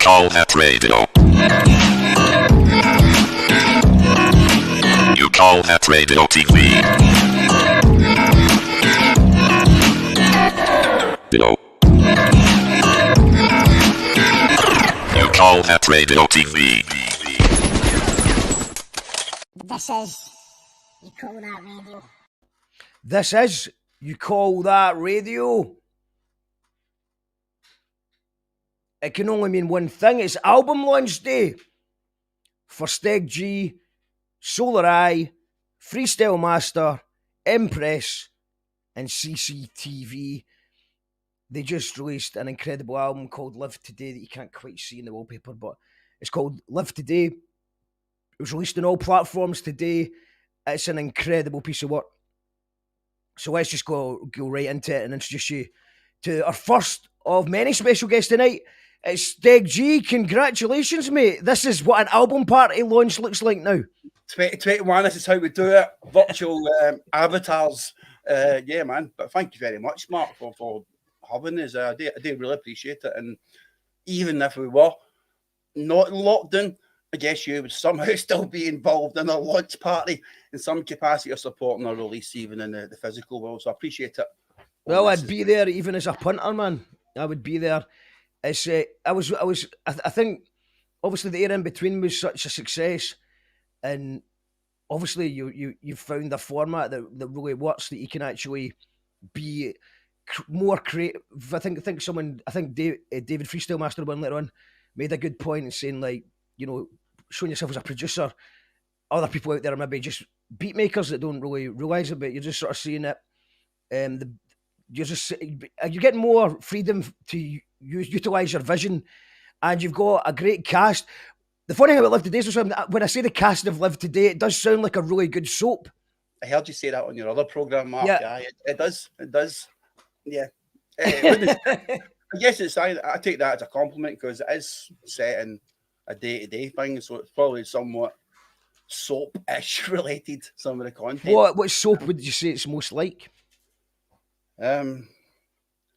call that radio. You call that radio TV. You call that radio TV. This is You Call That Radio. This is You Call That Radio. It can only mean one thing. It's album launch day for Steg G, Solareye, Freestyle Master, Empress and CCTV. They just released an incredible album called Live Today that you can't quite see in the wallpaper, but it's called Live Today. It was released on all platforms today. It's an incredible piece of work. So let's just go right into it and introduce you to our first of many special guests tonight. It's Steg G. Congratulations, mate. This is what an album party launch looks like now. 2021, this is how we do it. Virtual avatars. Yeah, man. But thank you very much, Mark, for having us. I do really appreciate it. And even if we were not in lockdown, I guess you would somehow still be involved in a launch party in some capacity or supporting a release, even in the physical world. So I appreciate it. Well, I'd be there even as a punter, man. I would be there. It's I think obviously the era in between was such a success, and obviously you found a format that really works, that you can actually be more creative. I think David Freestyle Master one later on made a good point in saying, like, you know, showing yourself as a producer. Other people out there are maybe just beat makers that don't really realise it, but you're just sort of seeing it. You're getting more freedom to utilise your vision, and you've got a great cast. The funny thing about Live Today is when I say the cast of Live Today, it does sound like a really good soap. I heard you say that on your other programme, Mark. Yeah, it does. Yeah. I guess I take that as a compliment, because it is set in a day-to-day thing, so it's probably somewhat soap-ish related, some of the content. What soap would you say it's most like? I'm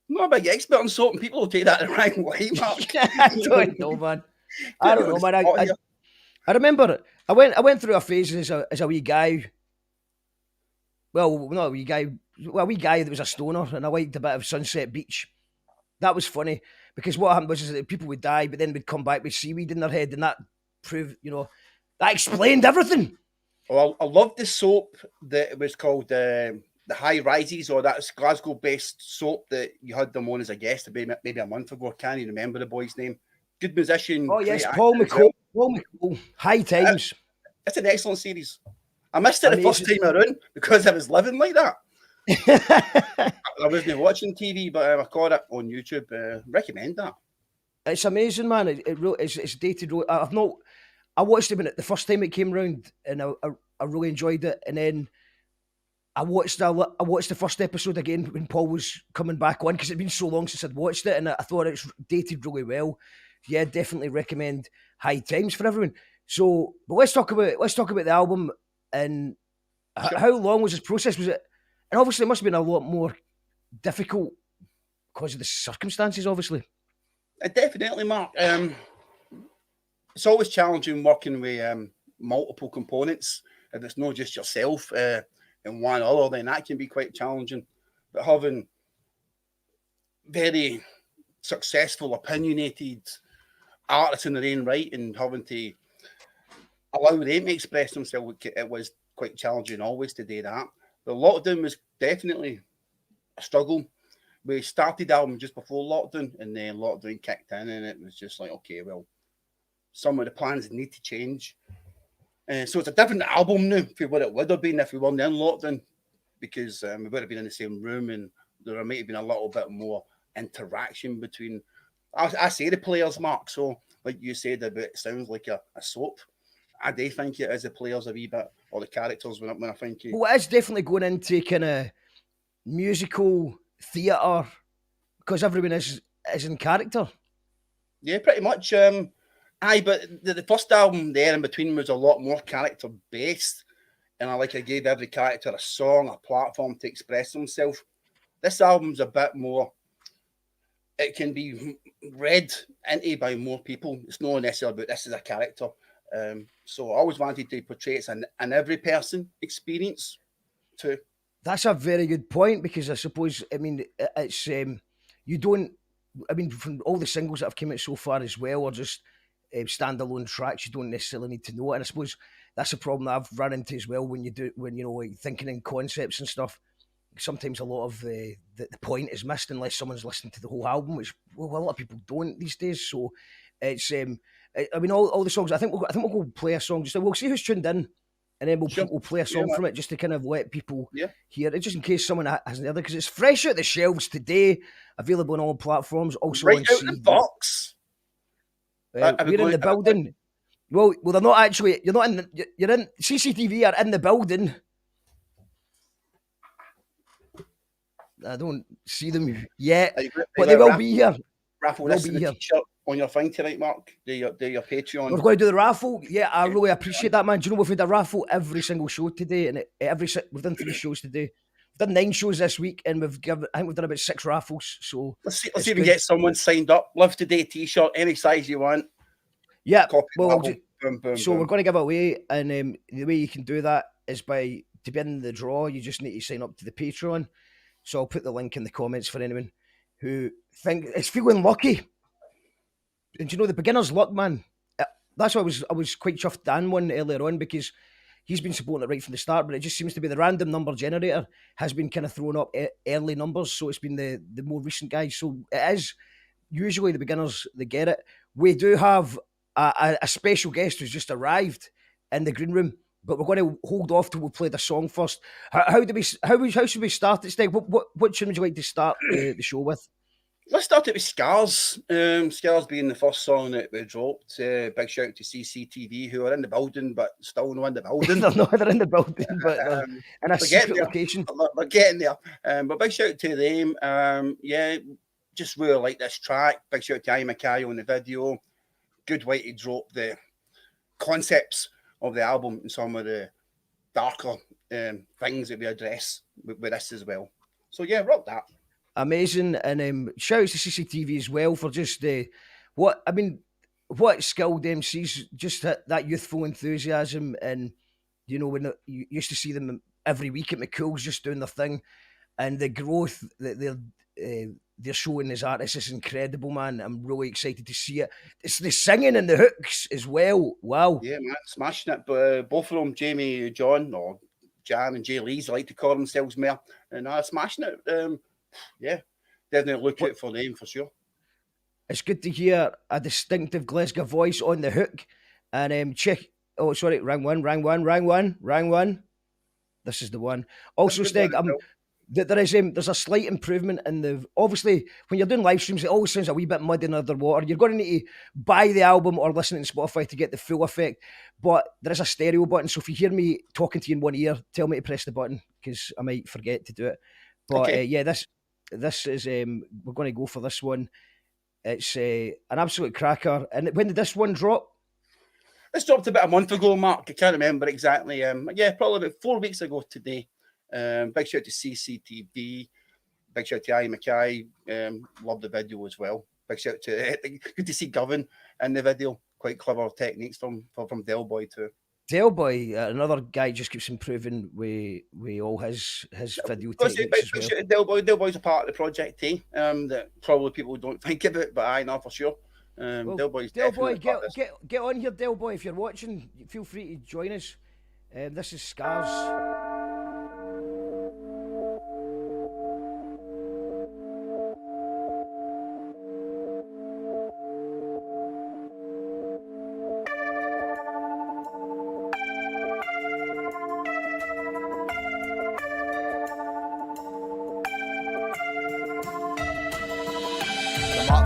not a big expert on soap, and people will take that the wrong way, Mark. I don't know, man. I remember it. I went through a phase as a wee guy. Well, not a wee guy. Well, a wee guy that was a stoner, and I liked a bit of Sunset Beach. That was funny, because what happened was that people would die, but then would come back with seaweed in their head, and that proved, that explained everything. Well, I loved the soap that was called the High Rises, or that's Glasgow-based soap that you had them on as a guest maybe a month ago. I can't even remember the boy's name. Good musician. Oh yes, Paul McCall. Paul McCall. High Times. It's an excellent series. I missed it the first time around because I was living like that. I wasn't watching TV, but I caught it on YouTube. Recommend that. It's amazing, man. It's dated. I watched it the first time it came round, and I really enjoyed it. And then I watched the first episode again when Paul was coming back on, because it'd been so long since I'd watched it, and I thought it's dated really well. Yeah, definitely recommend High Times for everyone. So, but let's talk about the album and sure. How long was this process? Was it? And obviously, it must have been a lot more difficult because of the circumstances. Obviously, definitely, Mark. It's always challenging working with multiple components. If it's not just yourself and one other, then that can be quite challenging. But having very successful, opinionated artists in their own right and having to allow them to express themselves, it was quite challenging always to do that. The lockdown was definitely a struggle. We started the album just before lockdown, and then lockdown kicked in, and it was just like, okay, well, some of the plans need to change. So it's a different album now for what it would have been if we weren't in lockdown, because we would have been in the same room, and there might have been a little bit more interaction between, I say, the players, Mark. So like you said, it sounds like a soap. I do think it is the players a wee bit, or the characters when I think it. Well, it's definitely going into kind of musical theatre, because everyone is in character. Yeah, pretty much. But the first album there in between was a lot more character based, and I gave every character a song, a platform to express themselves. This album's a bit more. it can be read into by more people. It's not necessarily about this as a character. So I always wanted to portray it as an every person experience too. That's a very good point, because I suppose, I mean, it's you don't. I mean, from all the singles that have come out so far as well, or just standalone tracks, you don't necessarily need to know it. And I suppose that's a problem that I've run into as well when you know, like thinking in concepts and stuff. Sometimes a lot of the point is missed unless someone's listening to the whole album, which a lot of people don't these days. So it's I mean, all the songs. I think we'll go play a song. Just we'll see who's tuned in, and then we'll play a song from it just to kind of let people hear it, just in case someone hasn't heard it, because it's fresh out the shelves today, available on all platforms. Also right on out CD. the box. We're in the building. Well, they're not actually. You're not in. You're in. CCTV are in the building. I don't see them yet, but they will be here. Raffle this in the t-shirt on your thing tonight, Mark. Do your Patreon. We're going to do the raffle. Yeah, I really appreciate that, man. Do you know we've had a raffle every single show today, and we've done 3 shows today. We've done 9 shows this week, and I think we've done about 6 raffles. So let's see if we can get someone signed up. Live Today t-shirt, any size you want. Yeah. Well, so we're going to give away, and the way you can do that is by to be in the draw. You just need to sign up to the Patreon. So I'll put the link in the comments for anyone who is feeling lucky. And you know, the beginner's luck, man. That's why I was quite chuffed Dan one earlier on, because he's been supporting it right from the start, but it just seems to be the random number generator has been kind of throwing up early numbers, so it's been the more recent guys. So it is usually the beginners that get it. We do have a special guest who's just arrived in the green room, but we're going to hold off till we play the song first. How should we start it, Steg? What tune would you like to start the show with? Let's start it with Scars. Scars being the first song that we dropped. Big shout out to CCTV, who are in the building, but still not in the building. they're in the building, but they're in a secret location. They're getting there. But big shout out to them. Just really like this track. Big shout out to Mackay on the video. Good way to drop the concepts of the album and some of the darker things that we address with this as well. So yeah, rock that. Amazing, and shout out to CCTV as well for just what skilled MCs, just that youthful enthusiasm, and you know, when you used to see them every week at McCool's just doing their thing, and the growth that they're showing as artists is incredible, man. I'm really excited to see it. It's the singing and the hooks as well. Wow. Yeah, man, smashing it. But both of them, Jamie, John, or Jan and Jay Lees, like to call themselves more, and smashing it. Yeah, definitely look out for them for sure. It's good to hear a distinctive Glasgow voice on the hook. And check. Oh, sorry, rang one. This is the one. Also, Steg, there's a slight improvement in the. Obviously, when you're doing live streams, it always sounds a wee bit muddy in underwater. You're going to need to buy the album or listen to Spotify to get the full effect. But there is a stereo button, so if you hear me talking to you in one ear, tell me to press the button, because I might forget to do it. But okay. This is we're going to go for this one. It's an absolute cracker. And when did this one drop? This dropped about a month ago, Mark. I can't remember exactly. Probably about 4 weeks ago today. Big shout out to CCTV. Big shout out to Mackay. Love the video as well. Big shout out to good to see Govan in the video. Quite clever techniques from Del Boy too. Del Boy, another guy, just keeps improving with all his video techniques as well. Del Boy's a part of the project, that probably people don't think about, but I know for sure. Del Boy, get on here, Del Boy. If you're watching, feel free to join us. This is Scars.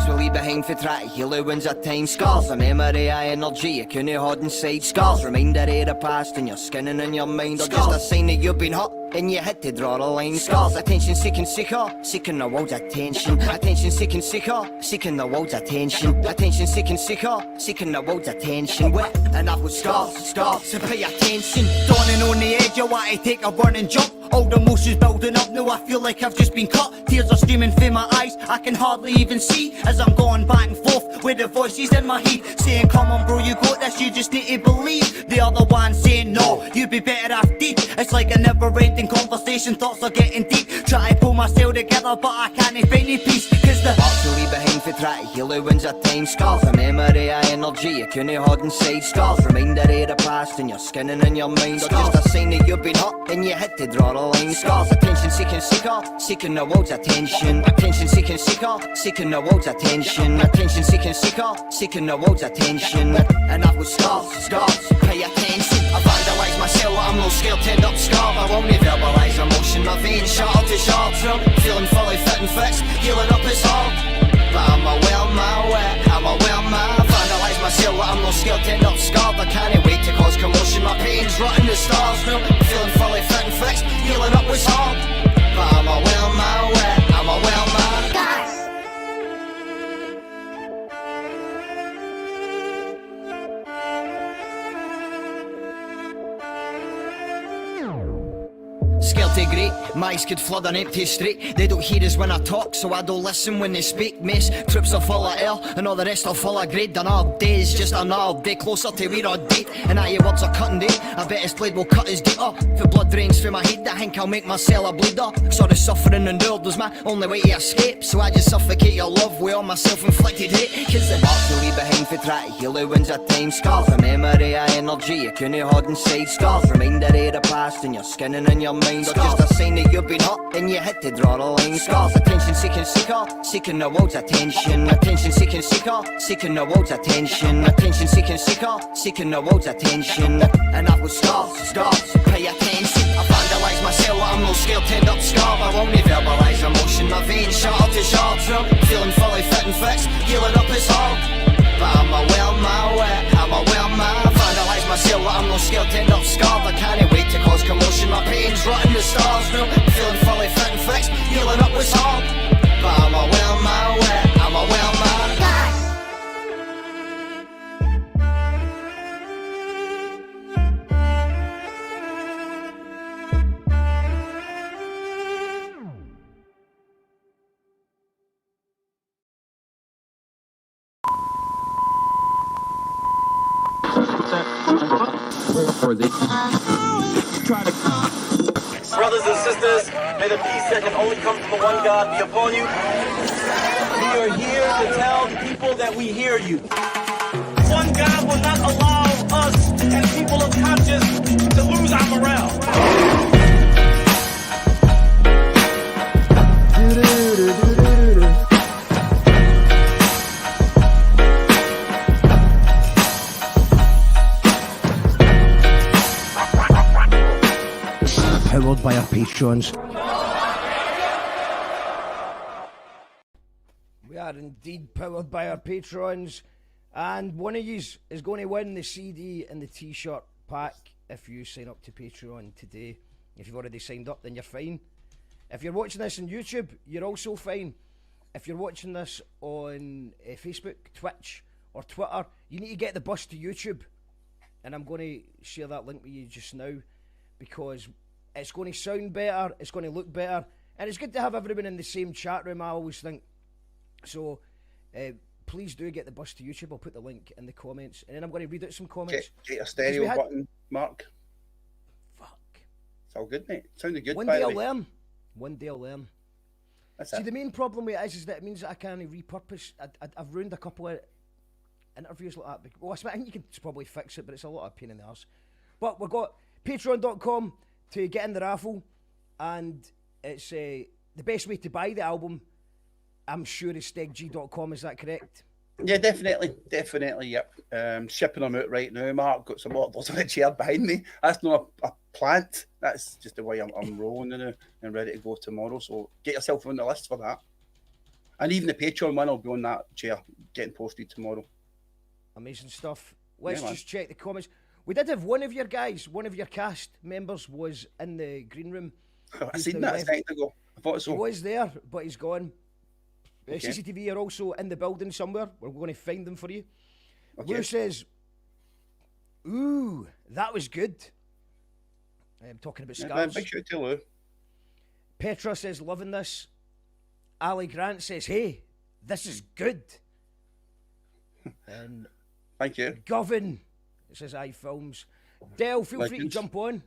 We leave behind for try to heal our wounds at times. Scars, a memory of energy you couldn't hold inside. Scars, reminder of the past in your skin and in your mind. Or just a sign that you've been hurt and you had to draw a line. Scars, attention seeking seeker, seeking the world's attention. Attention seeking seeker, seeking the world's attention. Attention seeking seeker, seeking the world's attention. Wet, and I've got scars, so pay attention. Dawning on the edge, you want to take a running jump. All the emotions building up, now I feel like I've just been cut. Tears are streaming through my eyes, I can hardly even see. As I'm going back and forth with the voices in my head, saying come on bro, you got this, you just need to believe. The other one saying no, you'd be better off deep. It's like a never ending conversation, thoughts are getting deep. Try to pull myself together but I can't find any peace. Cause the hearts will leave behind for try to heal the wounds of time. Scars, a memory of energy you couldn't hold inside. Scars, reminder of the past in your skin and in your mind. Scars, just a sign that you've been hurt and you had to draw a line. Scars, attention seeking seeker, seeking the world's attention. Attention seeking seeker, seeking the world's attention. Attention seeking seeker, seeking the world's attention. And I've got scars, pay attention. I vandalise myself, I'm no scared to end up scarred. I won't verbalise emotion, my veins shattered to shards. Feeling fully fit and fixed, healing up is hard. But I'm well my way, I vandalise myself, I'm no scared to end up scarred. I can't wait to cause commotion, my pain's rotting the stars. Feeling fully fit and fixed, healing up was hard. But I'm well my way, scared to great, my eyes could flood an empty street. They don't hear us when I talk, so I don't listen when they speak. Mace, trips are full of air, and all the rest are full of grade. Another day is just another day closer to where I'd date. And now your words are cutting deep, I bet his blade will cut his gator. If the blood drains through my head, I think I'll make myself a bleeder. Sorry, suffering endured was my only way to escape, so I just suffocate your love with all my self-inflicted hate. Cause the hearts will leave behind for try to heal the wounds of time. Scars, a memory of energy you couldn't hold inside. Scars, reminder of the past in your skin and in your mind. Or just a sign that you've been hurt and you had to draw a line. Scars, attention seeking seeker, seeking the world's attention. Attention seeking seeker, seeking the world's attention. Attention seeking seeker, seeking the world's attention. And I've got scars, pay attention. I vandalise myself, I'm no scared to end up scarred. I won't verbalise emotion, my veins shattered to shards. Feeling fully fit and fixed, healing up is hard. But I'm well my way, I vandalise myself, I'm no scared to end up scarred. I can't wait to cause commotion, my pain's rotting the stars. Feeling fully fit and fixed, healing up was hard. But I'm well my way, Brothers and sisters, may the peace that can only come from the one God be upon you. We are here to tell the people that we hear you. One God will not allow us and people of conscience to lose our morale. Powered by our patrons. We are indeed powered by our patrons, and one of yous is going to win the CD and the t-shirt pack if you sign up to Patreon today. If you've already signed up, then you're fine. If you're watching this on YouTube, you're also fine. If you're watching this on Facebook, Twitch or Twitter, you need to get the bus to YouTube, and I'm going to share that link with you just now, because it's going to sound better, it's going to look better, and it's good to have everyone in the same chat room, I always think. So please do get the bus to YouTube. I'll put the link in the comments, and then I'm going to read out some comments. Get a stereo button, Mark. Fuck. It's all good, mate. Sounded good. One day I'll learn. One day I'll learn. That's See, it. the main problem with it is that it means that I can't repurpose. I've ruined a couple of interviews like that. Well, I think you can probably fix it, but it's a lot of pain in the arse. But we've got patreon.com to get in the raffle, and it's the best way to buy the album, I'm sure, is stegg.com. Is that correct? Yeah, definitely, yep. Shipping them out right now, Mark. Got some orders on the chair behind me. That's not a plant. That's just the way I'm rolling now and ready to go tomorrow. So get yourself on the list for that. And even the Patreon one will be on that chair, getting posted tomorrow. Amazing stuff. Let's Yeah, just check the comments. We did have one of your cast members was in the green room I seen that a second ago. I thought He so. was there, but he's gone. Okay. CCTV are also in the building somewhere. We're going to find them for you. Okay. Lou says, ooh, that was good. I'm talking about Man, scars. big shout to Lou. Petra says, loving this. Ali Grant says, hey, this is good. And Thank you. Govan says, aye, films. Del, feel free to Legends. jump on.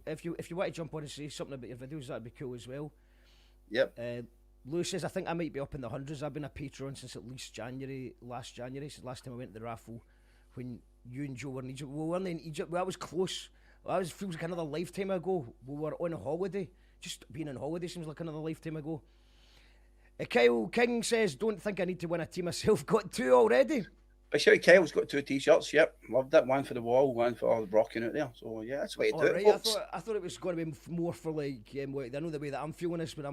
If you want to jump on and say something about your videos, that'd be cool as well. Yep. Lou says, I think I might be up in the hundreds. I've been a patron since at least last January, since last time I went to the raffle when you and Joe were in Egypt. We weren't in Egypt, that was close. That feels like another lifetime ago. We were on a holiday. Just being on holiday seems like another lifetime ago. Kyle King says, don't think I need to win a team myself. Got 2 already. Big shout to Kyle's got 2 t-shirts. Yep. Loved it. One for the wall, one for all the rocking out there. So yeah, that's the way to do it, Right, folks. I thought it was going to be more for like, I know the way that I'm feeling this, but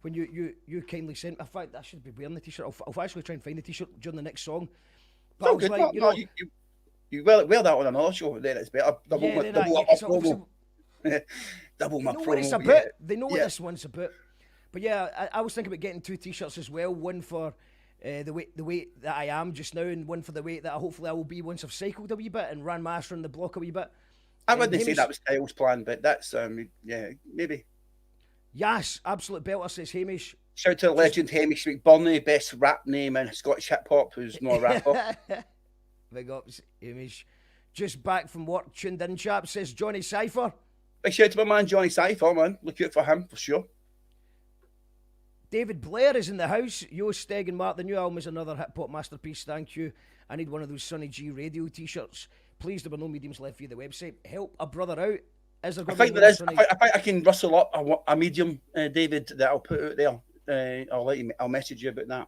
when you kindly sent, in fact, I should be wearing the t-shirt. I'll actually try and find the t-shirt during the next song. But I Oh, was good. like, You wear that on another show, then it's better. Double my promo. Double my They know promo. what it's about. Yeah. They know what this one's about. But yeah, I was thinking about getting 2 t-shirts as well. One for the weight that I am just now, and one for the weight that hopefully I will be once I've cycled a wee bit and ran Master on the block a wee bit. I wouldn't say Hamish- that was Kyle's plan, but that's yeah, maybe. Yes, absolute belter, says Hamish. Shout to the legend Hamish McBurney, best rap name in Scottish hip hop, who's not a rapper. Big ups, Hamish. Just back from work, tuned in, chap, says Johnny Cypher. Big shout to my man Johnny Cypher, man. Look out for him for sure. David Blair is in the house. Yo, Steg and Mark, the new album is another hip hop masterpiece. Thank you. I need one of those Sonny G radio t-shirts. Please, there were no mediums left via the website. Help a brother out. Is there I going think to be there more is. Sonny? I think I can rustle up a medium, David, that I'll put out there. I'll message you about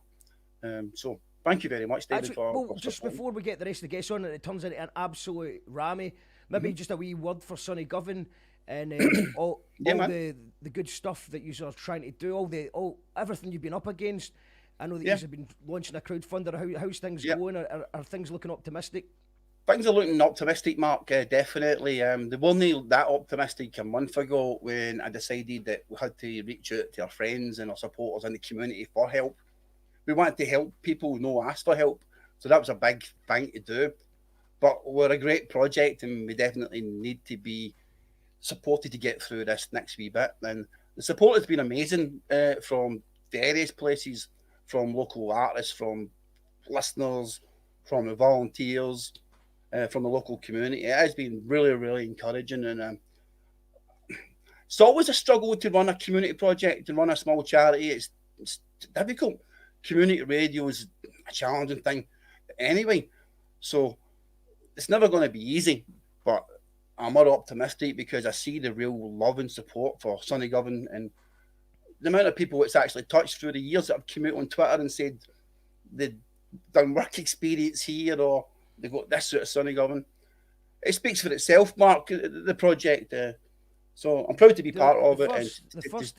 that. So thank you very much, David. Actually, just before we get the rest of the guests on, and it turns into an absolute rammy, maybe just a wee word for Sonny Govan and all the good stuff that you are trying to do, everything you've been up against. I know that you have been launching a crowdfunder. How's things going? Are things looking optimistic? Things are looking optimistic, Mark, definitely. They weren't that optimistic a month ago when I decided that we had to reach out to our friends and our supporters in the community for help. We wanted to help people no ask for help. So that was a big thing to do. But we're a great project and we definitely need to be supported to get through this next wee bit. And the support has been amazing from various places, from local artists, from listeners, from the volunteers, from the local community. It has been really, really encouraging. And it's always a struggle to run a community project and run a small charity. It's difficult. Community radio is a challenging thing anyway. So it's never going to be easy. But I'm more optimistic because I see the real love and support for Sonny Govan and the amount of people it's actually touched through the years that have come out on Twitter and said they've done work experience here or they got this sort of Sonny Govan. It speaks for itself, Mark, the project. So I'm proud to be part of it and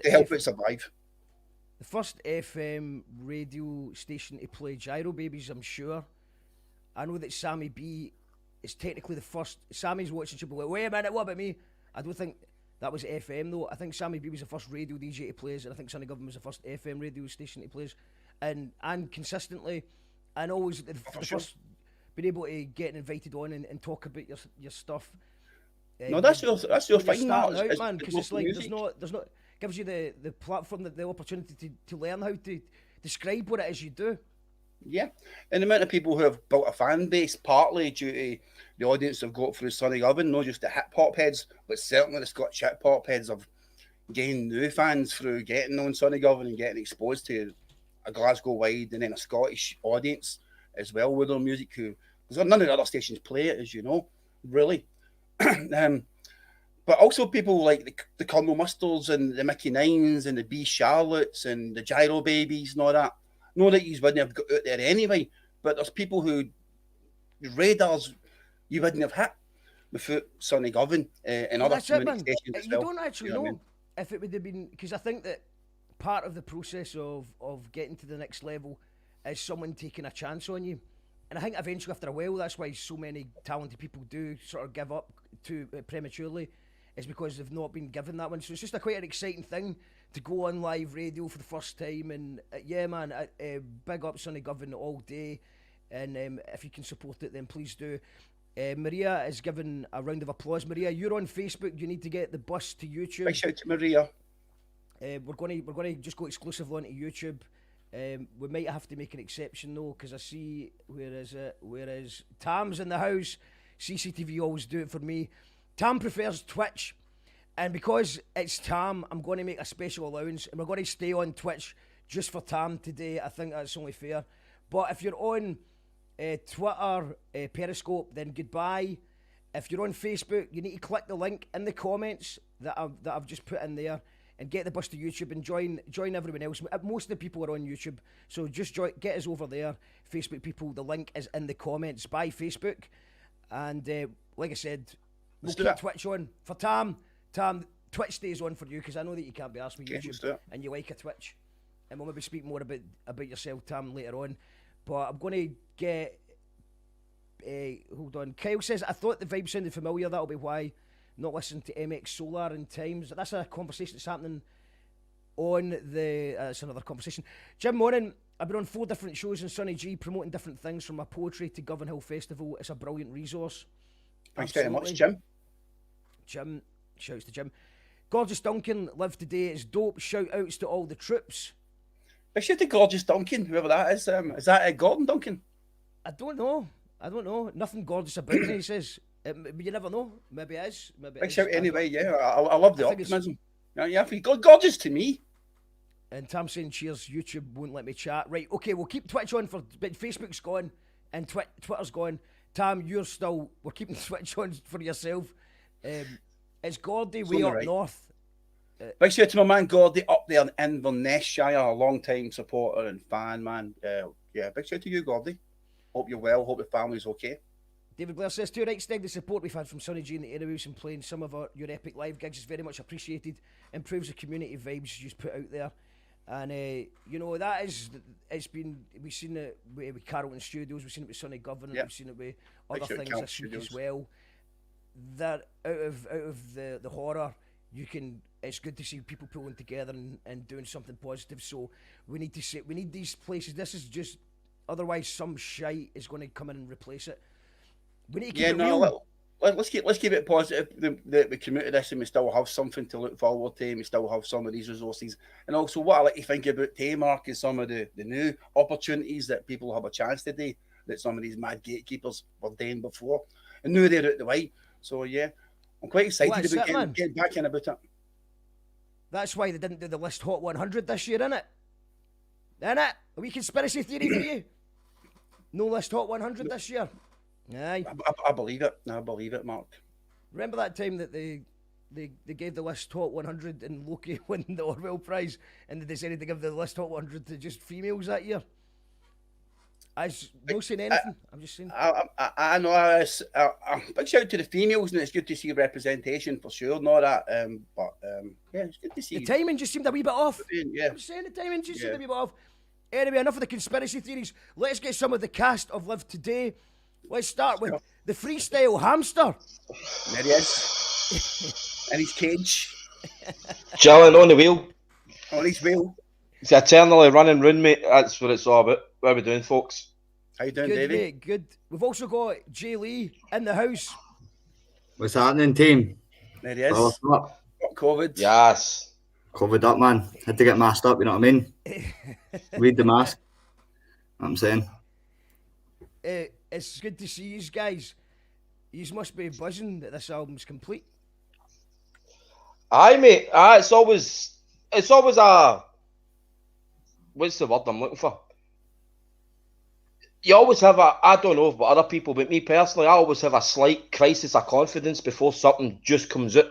to help it survive. The first FM radio station to play Gyro Babies, I'm sure. I know that Sammy B is technically the first. Sammy's watching Triple Wait a minute, what about me? I don't think that was FM though. I think Sammy B was the first radio DJ to play, and I think Sonny Govan was the first FM radio station to play, and consistently, and always the first been able to get invited on and talk about your stuff. No, that's your thing, out, Mark. man, because it's like there's not gives you the platform, the opportunity to learn how to describe what it is you do. Yeah, and the amount of people who have built a fan base partly due to the audience they've got through Sonny Govan, not just the hip hop heads, but certainly the Scottish hip hop heads have gained new fans through getting on Sonny Govan and getting exposed to a Glasgow wide and then a Scottish audience as well with their music. Because none of the other stations play it, as you know, really. But also people like the Colonel Musters and the Mickey Nines and the B Charlottes and the Gyro Babies and all that. Know that you wouldn't have got out there anyway, but there's people who radars you wouldn't have hit without Sonny Govan and other community stations as well. You don't actually know if it would have been, because I think that part of the process of getting to the next level is someone taking a chance on you. And I think eventually after a while, that's why so many talented people do sort of give up too prematurely, is because they've not been given that one. So it's just quite an exciting thing to go on live radio for the first time. And yeah, man, big up Sonny Govan all day. And if you can support it, then please do. Maria is given a round of applause. Maria, you're on Facebook. You need to get the bus to YouTube. Big shout to Maria. We're going to just go exclusive onto YouTube. We might have to make an exception though, because I see where is Tam's in the house. CCTV always do it for me. Tam prefers Twitch, and because it's Tam, I'm going to make a special allowance, and we're going to stay on Twitch just for Tam today. I think that's only fair. But if you're on Twitter, Periscope, then goodbye. If you're on Facebook, you need to click the link in the comments that I've just put in there, and get the bus to YouTube and join everyone else. Most of the people are on YouTube, so just get us over there. Facebook people, the link is in the comments by Facebook. And like I said, we'll keep Twitch on for Tam. Tam, Twitch stays on for you, because I know that you can't be asked with YouTube and you like a Twitch. And we'll maybe speak more about yourself, Tam, later on. But I'm going to get... hold on. Kyle says, I thought the vibe sounded familiar. That'll be why not listening to MX Solar in times. That's a conversation that's happening on the... it's another conversation. Jim, morning. I've been on 4 different shows in Steg G promoting different things, from my poetry to Govan Hill Festival. It's a brilliant resource. Thanks very much, Jim. Jim, shouts to Jim. Gorgeous Duncan, live today. It's dope. Shout outs to all the troops. Big shout to Gorgeous Duncan, whoever that is. Is that Gordon Duncan? I don't know. Nothing gorgeous about it, he says. You never know. Maybe it is. Big shout anyway, yeah. I love the optimism. Yeah, gorgeous to me. And Tam saying, cheers, YouTube won't let me chat. Right, okay, we'll keep Twitch on but Facebook's gone and Twitter's gone. Tam, we're keeping Twitch on for yourself. It's Gordy way up north. Big shout to my man Gordy up there in Inverness-shire, a long time supporter and fan, man. Yeah, big shout to you, Gordy. Hope you're well, hope the family's okay. David Blair says, to right, Steg, the support we've had from Sonny G in the airwaves and playing some of your epic live gigs is very much appreciated. Improves the community vibes you just put out there. And, that is, we've seen it with Carlton Studios, we've seen it with Sonny Govan, and we've seen it with other things this week as well. That out of the horror, it's good to see people pulling together and doing something positive. So we need these places. This is just, otherwise some shite is going to come in and replace it. We need to keep it real. Let's keep it positive. We committed this, and we still have something to look forward to. And we still have some of these resources, and also what I like to think about Mark is some of the new opportunities that people have a chance to do that some of these mad gatekeepers were doing before, and now they're out the way. So yeah, I'm quite excited about getting back in about it. That's why they didn't do the List Hot 100 this year, innit? A wee conspiracy theory for you. No List Hot 100 this year. Aye. I believe it. I believe it, Mark. Remember that time that they gave the List Hot 100 and Loki won the Orwell Prize, and they decided to give the List Hot 100 to just females that year? I'm not saying anything. I'm just saying. I know. Big shout out to the females, and it's good to see representation for sure. And all that. Yeah, it's good to see. The timing just seemed a wee bit off. Yeah. I'm saying the timing just seemed a wee bit off. Anyway, enough of the conspiracy theories. Let's get some of the cast of Live Today. Let's start with the Freestyle Hamster. There he is. In his cage. Chilling on the wheel. On his wheel. It's eternally running round, mate. That's what it's all about. What are we doing, folks? How you doing, good, Davey? Mate, good. We've also got Jay Lee in the house. What's happening, team? There he is. Got COVID. Yes. COVID up, man. Had to get masked up, you know what I mean? Read the mask. What I'm saying. It's good to see you guys. You must be buzzing that this album's complete. Aye, mate. It's always a... What's the word I'm looking for? You always have I don't know about other people, but me personally, I always have a slight crisis of confidence before something just comes out.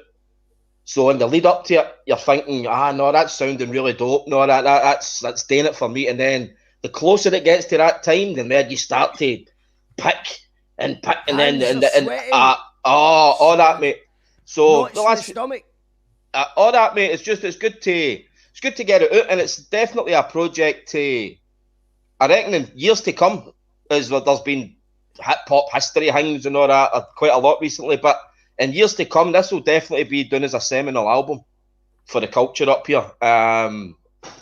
So in the lead up to it, you're thinking, no, that's sounding really dope. No, that's doing it for me. And then the closer it gets to that time, the more you start to pick, and all that, mate. So the last stomach. All that, mate. It's good to get it out, and it's definitely a project to. I reckon in years to come, there's been hip hop history things and all that quite a lot recently, but in years to come, this will definitely be done as a seminal album for the culture up here.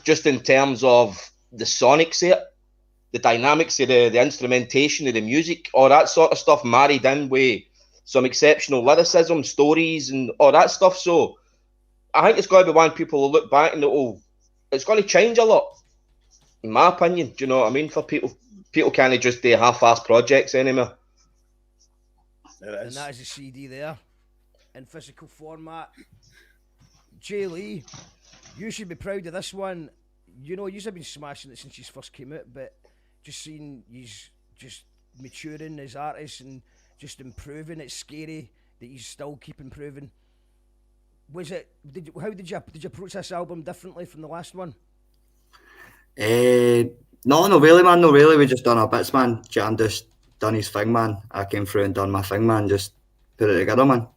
Just in terms of the sonics of it, the dynamics of the instrumentation of the music, all that sort of stuff, married in with some exceptional lyricism, stories, and all that stuff. So I think it's going to be one people will look back and it's going to change a lot, in my opinion. Do you know what I mean? For people can't just do half-assed projects anymore. And that is a CD there in physical format. Jay Lee, you should be proud of this one. You know, you've been smashing it since you first came out, but just seeing he's just maturing as artists and just improving. It's scary that he's still keep improving. How did you approach this album differently from the last one? No, not really, man. No, really. We just done our bits, man. Jan just done his thing, man. I came through and done my thing, man. Just put it together, man.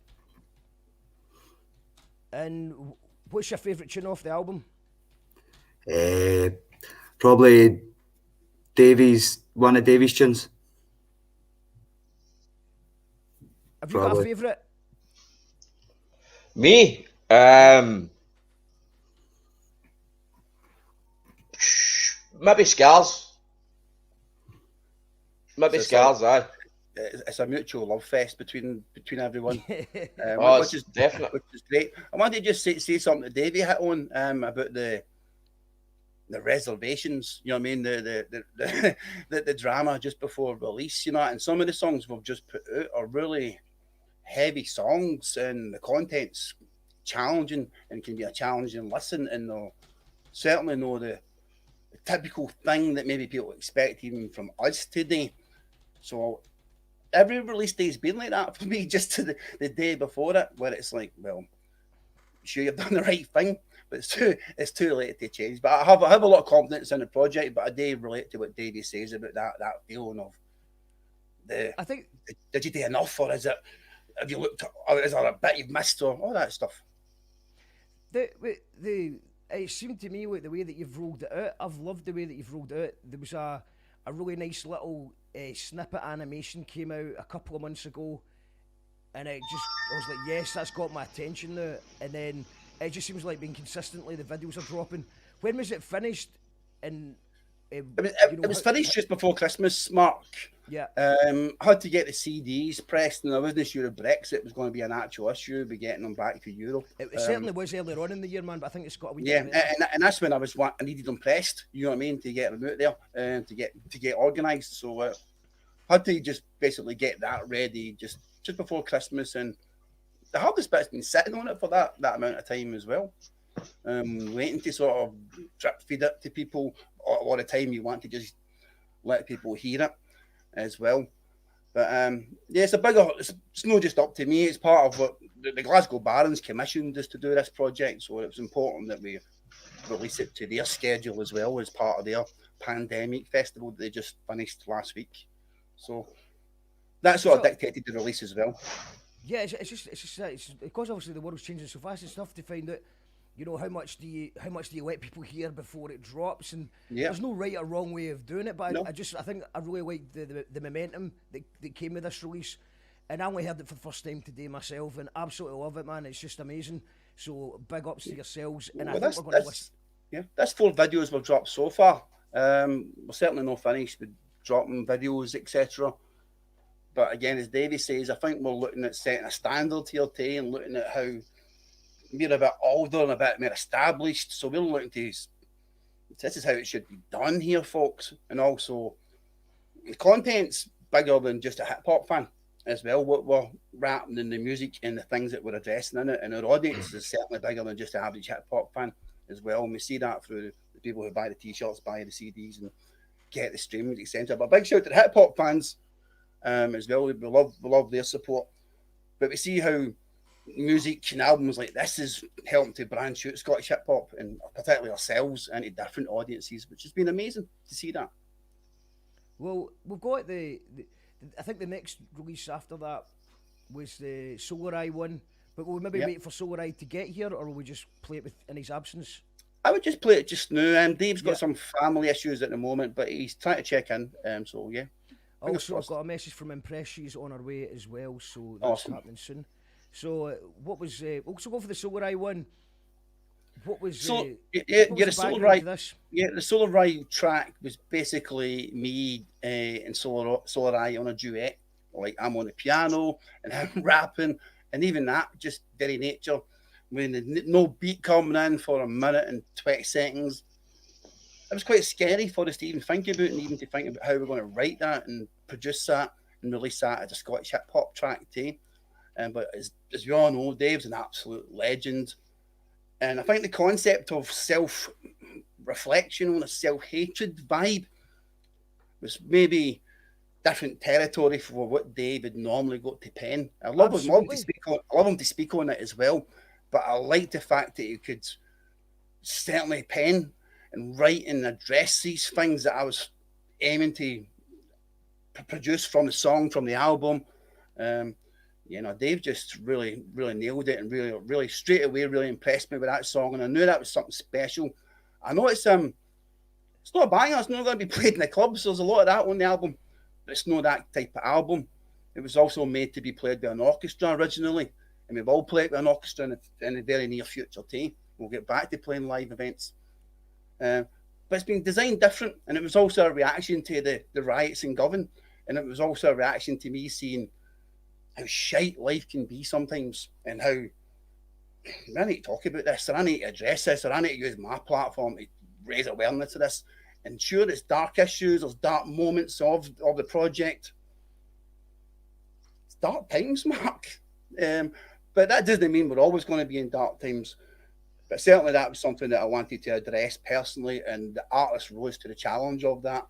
And what's your favourite tune off the album? Probably one of Davey's tunes. Have you got a favourite? Me? Maybe Scars. Maybe Scars, aye. It's a mutual love fest between everyone. Which is definitely, which is great. I wanted to just say something to Davey hit on about the reservations. You know what I mean? The drama just before release. You know, and some of the songs we've just put out are really heavy songs, and the content's challenging and can be a challenging listen, and they'll certainly know the typical thing that maybe people expect even from us today. So every release day's been like that for me, just to the day before it, where it's like, well, sure you've done the right thing, but it's too late to change. But I have a lot of confidence in the project, but I do relate to what Davey says about that feeling of I think, did you do enough, or have you looked, or is there a bit you've missed, or all that stuff? It seemed to me like the way that you've rolled it out. I've loved the way that you've rolled it out. There was a really nice little snippet animation came out a couple of months ago, and I was like, yes, that's got my attention now. And then it just seems like being consistently the videos are dropping. When was it finished? And it was finished just before Christmas, Mark. Yeah. I had to get the CDs pressed, and I wasn't sure if Brexit was going to be an actual issue, be getting them back to Europe. It certainly was earlier on in the year, man, but I think it's got a wee yeah, bit and that's when I needed them pressed, you know what I mean, to get them out there and to get organised. So I had to just basically get that ready just before Christmas, and the hardest bit's been sitting on it for that amount of time as well. Waiting to sort of drip feed it to people a lot of time. You want to just let people hear it as well. But yeah, it's not just up to me. It's part of what the Glasgow Barons commissioned us to do this project, so it was important that we release it to their schedule as well, as part of their pandemic festival that they just finished last week. So that sort of dictated the release as well. Yeah, it's just because obviously the world's changing so fast. It's tough to find out, you know, how much do you let people hear before it drops, and there's no right or wrong way of doing it. But no. I think I really like the momentum that came with this release, and I only heard it for the first time today myself, and absolutely love it, man. It's just amazing. So big ups to yourselves, and I think we're going to listen. Yeah, that's 4 videos we've dropped so far. We're certainly not finished with dropping videos, etc. But again, as Davey says, I think we're looking at setting a standard here today and looking at how we're a bit older and a bit more established. So we're looking to, this is how it should be done here, folks. And also, the content's bigger than just a hip-hop fan as well. What we're rapping in the music and the things that we're addressing in it. And our audience is certainly bigger than just the average hip-hop fan as well. And we see that through the people who buy the T-shirts, buy the CDs, and get the streaming, etc. But big shout to the hip-hop fans as well. We love their support. But we see how music and albums like this is helping to branch out Scottish hip hop, and particularly ourselves, into different audiences, which has been amazing to see that. Well, we've got I think the next release after that was the Solareye one, but will we maybe wait for Solareye to get here, or will we just play it in his absence? I would just play it just now. Dave's got some family issues at the moment, but he's trying to check in. So yeah. Also, I've got a message from Empress. She's on her way as well, so that's happening soon. So what was also go for the Solareye one? What was So what yeah, was the the background to Solareye, this? yeah, the Solareye track was basically me and Solareye on a duet. Like I'm on the piano and I'm rapping, and even that just very nature. When no beat coming in for a minute and 20 seconds, it was quite scary for us to even think about, and even to think about how we're going to write that and produce that and release that as a Scottish hip hop track too. But as we all know, Dave's an absolute legend. And I think the concept of self-reflection on a self-hatred vibe was maybe different territory for what Dave had normally got to pen. I love him to speak on it as well, but I like the fact that he could certainly pen and write and address these things that I was aiming to produce from the song, from the album. Dave just really nailed it, and really straight away really impressed me with that song, and I knew that was something special. I know it's not a banger, it's not going to be played in the clubs. There's a lot of that on the album, but it's not that type of album. It was also made to be played by an orchestra originally, and we will play it with an orchestra in the very near future too. We'll get back to playing live events. But it's been designed different, and it was also a reaction to the riots in Govan, and it was also a reaction to me seeing how shite life can be sometimes, and how I need to talk about this, or I need to address this, or I need to use my platform to raise awareness of this. And sure, there's dark issues, there's dark moments of the project. It's dark times, Mark. But that doesn't mean we're always going to be in dark times. But certainly that was something that I wanted to address personally, and the artist rose to the challenge of that.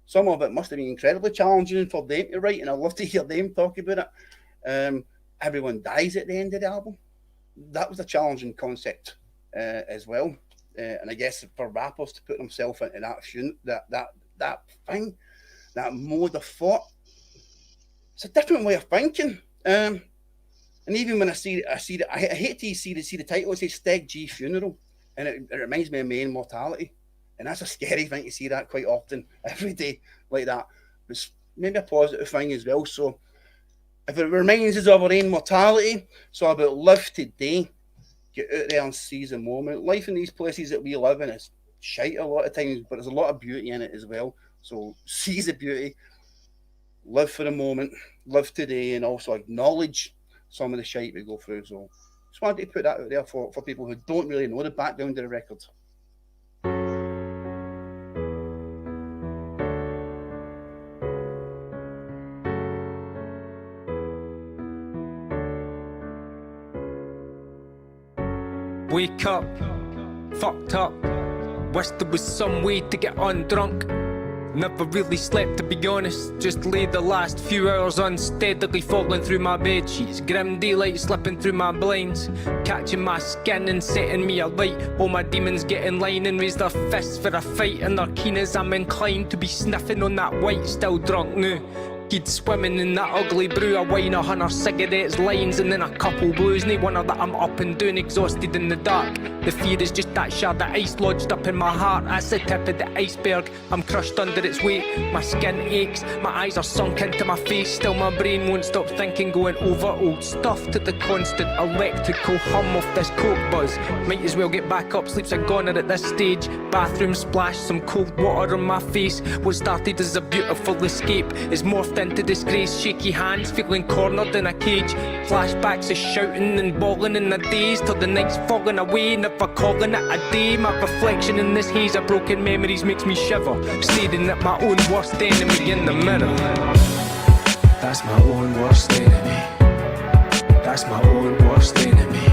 Some of it must have been incredibly challenging for them to write, and I'd love to hear them talk about it. Everyone dies at the end of the album. That was a challenging concept as well. And I guess for rappers to put themselves into that thing, that mode of thought, it's a different way of thinking. And even when I see it, I hate to see the title. It says Steg G Funeral, and it reminds me of my immortality. And that's a scary thing to see that quite often, every day like that. It's maybe a positive thing as well. So if it reminds us of our own mortality, so about live today, get out there and seize the moment. Life in these places that we live in is shite a lot of times, but there's a lot of beauty in it as well. So seize the beauty, live for the moment, live today, and also acknowledge some of the shite we go through. So just wanted to put that out there for people who don't really know the background of the record. Wake up, fucked up. Wish there was some way to get undrunk. Never really slept, to be honest. Just laid the last few hours unsteadily falling through my bed sheets. Grim daylight slipping through my blinds, catching my skin and setting me alight. All my demons get in line and raise their fists for a fight, and they're keen as I'm inclined to be sniffing on that white. Still drunk now, kid swimming in that ugly brew. I whine 100 cigarettes, lines, and then a couple blues. No wonder that I'm up and down, exhausted in the dark. The fear is just that shard of ice lodged up in my heart. That's the tip of the iceberg, I'm crushed under its weight. My skin aches, my eyes are sunk into my face. Still my brain won't stop thinking, going over old stuff to the constant electrical hum of this coke buzz. Might as well get back up, sleep's a goner at this stage. Bathroom splash, some cold water on my face. What started as a beautiful escape is morphed into disgrace. Shaky hands, feeling cornered in a cage. Flashbacks of shouting and bawling in the days, till the night's falling away, never calling it a day. My reflection in this haze of broken memories makes me shiver, staring at my own worst enemy in the mirror. That's my own worst enemy. That's my own worst enemy.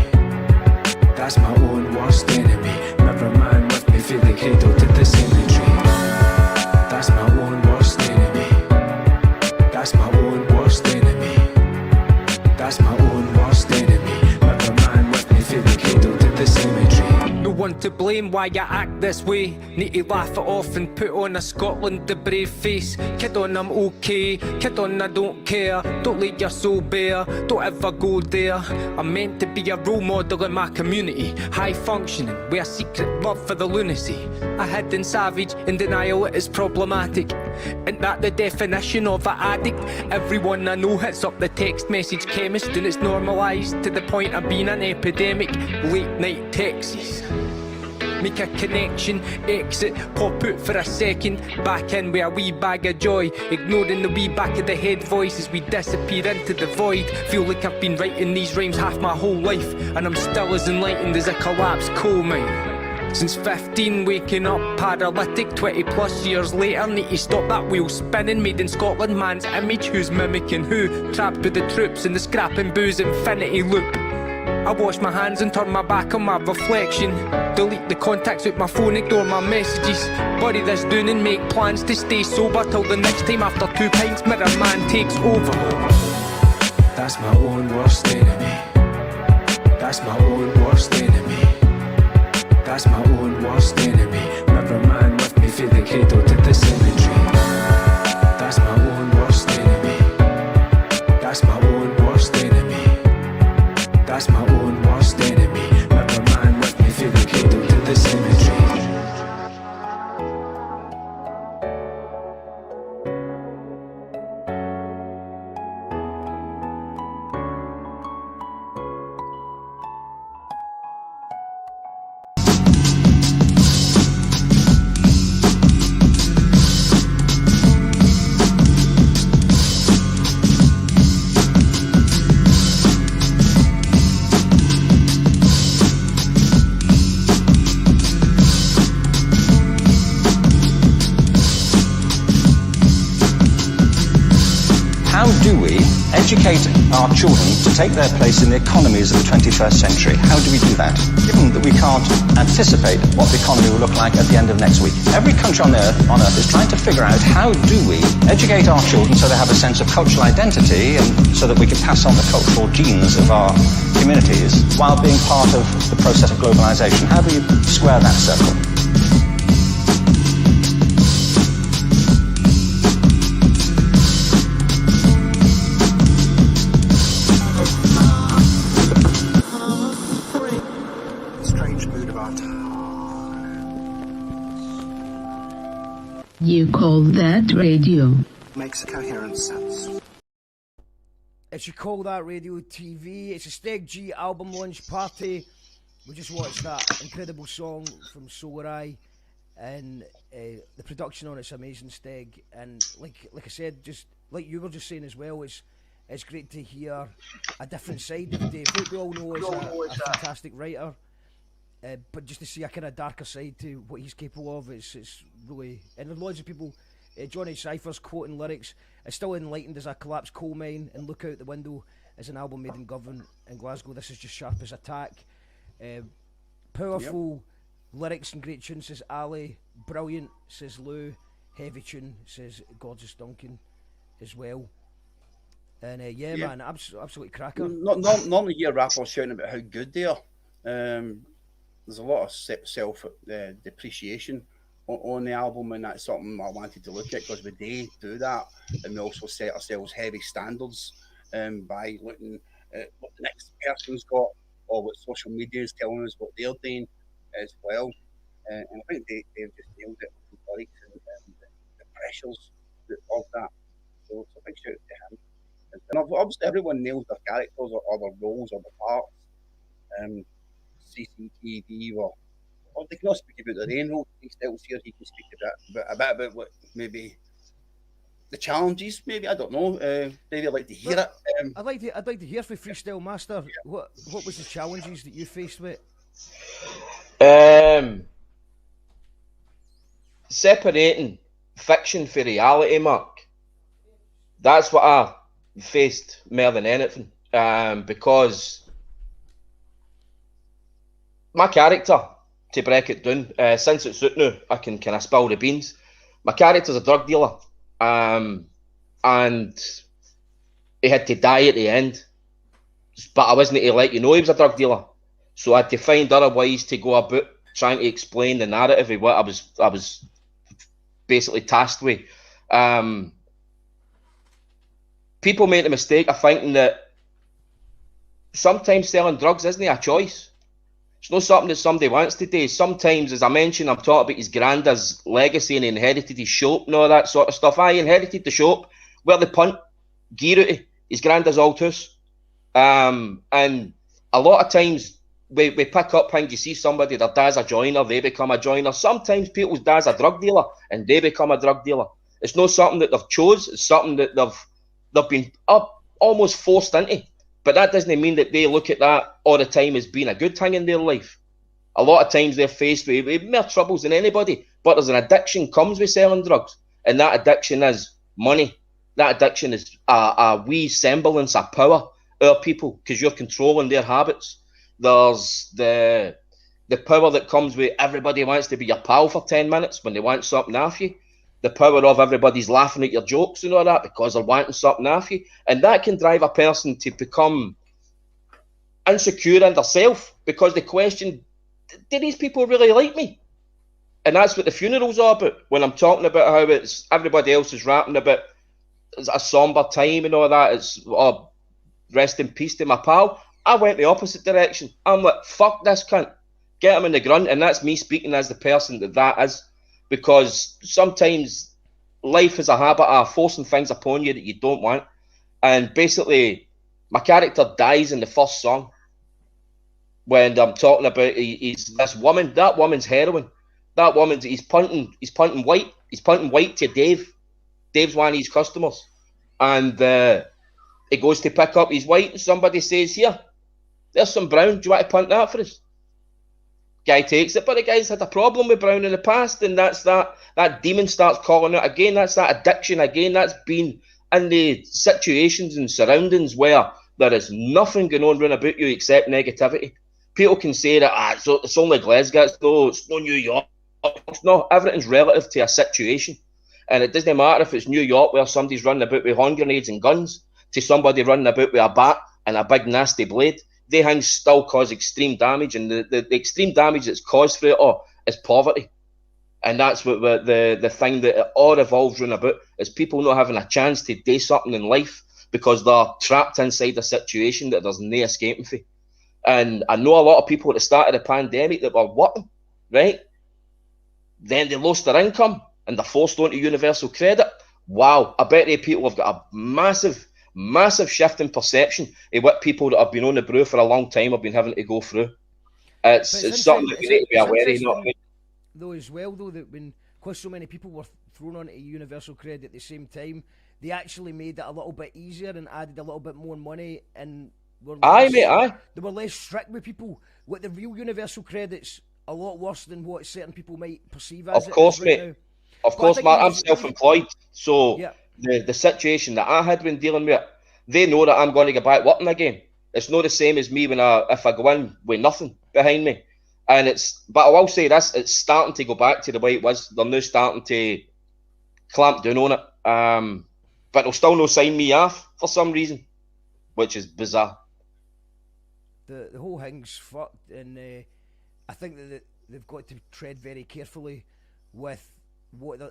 That's my own worst enemy. Never mind with me, feeling cradled to the cemetery. That's my own worst enemy. That's my own worst enemy. That's my own worst enemy. Never mind with me, feeling cradled to the cemetery. No one to blame why I act this way. Need to laugh it off and put on a Scotland the brave face. Kid on, I'm okay, kid on, I don't care. Don't let your soul bare, don't ever go there. I'm meant to be a role model in my community, high functioning with a secret love for the lunacy. A hidden savage in denial, it is problematic. Ain't that the definition of an addict? Everyone I know hits up the text message chemist, and it's normalised to the point of being an epidemic. Late night texts, make a connection, exit, pop out for a second, back in with a wee bag of joy, ignoring the wee back of the head voice as we disappear into the void. Feel like I've been writing these rhymes half my whole life, and I'm still as enlightened as a collapsed coal mine. Since 15, waking up paralytic, 20 plus years later, need to stop that wheel spinning. Made in Scotland, man's image, who's mimicking who? Trapped with the troops in the scrap and booze infinity loop. I wash my hands and turn my back on my reflection. Delete the contacts with my phone, ignore my messages. Bury this down and make plans to stay sober till the next time after 2 pints mirror man takes over. That's my own worst enemy. That's my own worst enemy. That's my own worst enemy. Mirror man with me through the cradle to the cemetery. That's my own worst enemy. That's my own worst enemy. That's my own worst enemy. Mirror man with me through the cradle to the cemetery. Educate our children to take their place in the economies of the 21st century. How do we do that? Given that we can't anticipate what the economy will look like at the end of next week. Every country on earth is trying to figure out how do we educate our children so they have a sense of cultural identity and so that we can pass on the cultural genes of our communities while being part of the process of globalization. How do we square that circle? You call that radio? Makes coherent sense. If you call that radio TV, it's a Steg G album launch party. We just watched that incredible song from Solareye, and the production on it's amazing, Steg. And like I said, just like you were just saying as well, it's great to hear a different side of Dave. What we all know is a fantastic writer. But just to see a kind of darker side to what he's capable of, it's really... And there's loads of people... Johnny Cypher's quoting lyrics, "It's still enlightened as a collapsed coal mine, and Look Out the Window is an album made in Govan in Glasgow. This is just sharp as a tack." Powerful lyrics and great tunes, says Ali. Brilliant, says Lou. Heavy tune, says Gorgeous Duncan as well. And man, absolutely cracker. Normally you hear rappers shouting about how good they are. There's a lot of self depreciation on the album, and that's something I wanted to look at because we do that, and we also set ourselves heavy standards by looking at what the next person's got or what social media is telling us what they're doing as well. And I think they've just nailed it with the lyrics and the pressures of that. So it's a big shout out to him. And obviously everyone nails their characters or their roles or their parts. CCTV or they can all speak about their own role. Styles here, he can speak a bit about what maybe the challenges. Maybe I don't know. Maybe I'd like to hear it. I'd like to hear from Freestyle Master. Yeah. What was the challenges that you faced with? Separating fiction from reality, Mark. That's what I faced more than anything. Because my character, to break it down, since it's out now, I can kind of spill the beans. My character's a drug dealer, and he had to die at the end. But I wasn't to let you know he was a drug dealer, so I had to find other ways to go about trying to explain the narrative of what I was basically tasked with. People make the mistake of thinking that sometimes selling drugs isn't a choice. It's not something that somebody wants to do. Sometimes, as I mentioned, I'm talking about his granddad's legacy and he inherited his shop and all that sort of stuff. I inherited the shop where they punt gear out of his granddad's old house. And a lot of times we pick up things, you see somebody, their dad's a joiner, they become a joiner. Sometimes people's dad's a drug dealer and they become a drug dealer. It's not something that they've chose, it's something that they've been almost forced into. But that doesn't mean that they look at that all the time as being a good thing in their life. A lot of times they're faced with more troubles than anybody, but there's an addiction comes with selling drugs, and that addiction is money. That addiction is a wee semblance of power over people because you're controlling their habits. There's the power that comes with everybody wants to be your pal for 10 minutes when they want something off you. The power of everybody's laughing at your jokes and all that because they're wanting something off you. And that can drive a person to become insecure in themselves because they question, do these people really like me? And that's what the funerals are about. When I'm talking about how it's everybody else is rapping about it's a somber time and all that, it's rest in peace to my pal. I went the opposite direction. I'm like, fuck this cunt. Get him in the grunt. And that's me speaking as the person that is. Because sometimes life is a habit of forcing things upon you that you don't want. And basically, my character dies in the first song. When I'm talking about he's this woman, that woman's heroin. That woman's he's punting white. He's punting white to Dave. Dave's one of his customers. And he goes to pick up his white and somebody says, here, there's some brown. Do you want to punt that for us? Guy takes it, but the guy's had a problem with brown in the past, and that's that demon starts calling out again. That's that addiction again. That's been in the situations and surroundings where there is nothing going on round about you except negativity. People can say that it's only Glasgow, it's no New York. It's not. Everything's relative to a situation, and it doesn't matter if it's New York where somebody's running about with hand grenades and guns to somebody running about with a bat and a big nasty blade. They things still cause extreme damage, and the extreme damage that's caused for it all is poverty. And that's what the thing that it all revolves around about is people not having a chance to do something in life because they're trapped inside a situation that there's no escaping from. And I know a lot of people at the start of the pandemic that were working, right? Then they lost their income and they're forced onto universal credit. Wow, I bet people have got a massive shift in perception of what people that have been on the brew for a long time have been having to go through. It's something that you need to be aware of. Not though as well, though, that when because so many people were thrown onto universal credit at the same time, they actually made it a little bit easier and added a little bit more money and were they were less strict with people. What the real universal credit's a lot worse than what certain people might perceive as. Of course, mate. Now. Of course, Mark, I'm self-employed, so yeah. The situation that I had when dealing with it, they know that I'm going to get back working again. It's not the same as me if I go in with nothing behind me. But I will say this, it's starting to go back to the way it was. They're now starting to clamp down on it. But they'll still not sign me off for some reason, which is bizarre. The whole thing's fucked, and I think that they've got to tread very carefully with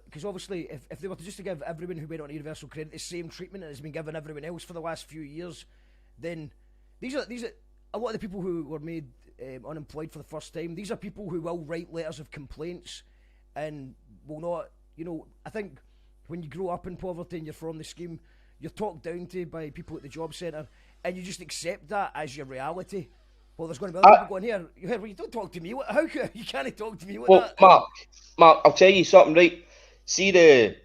because obviously if they were to just to give everyone who went on universal credit the same treatment that has been given everyone else for the last few years, then these are a lot of the people who were made unemployed for the first time. These are people who will write letters of complaints and will not, I think when you grow up in poverty and you're from the scheme, you're talked down to by people at the job centre and you just accept that as your reality. Well, there's going to be other people going, here, you don't talk to me. How you can't talk to me? Well, Mark, I'll tell you something, right? See,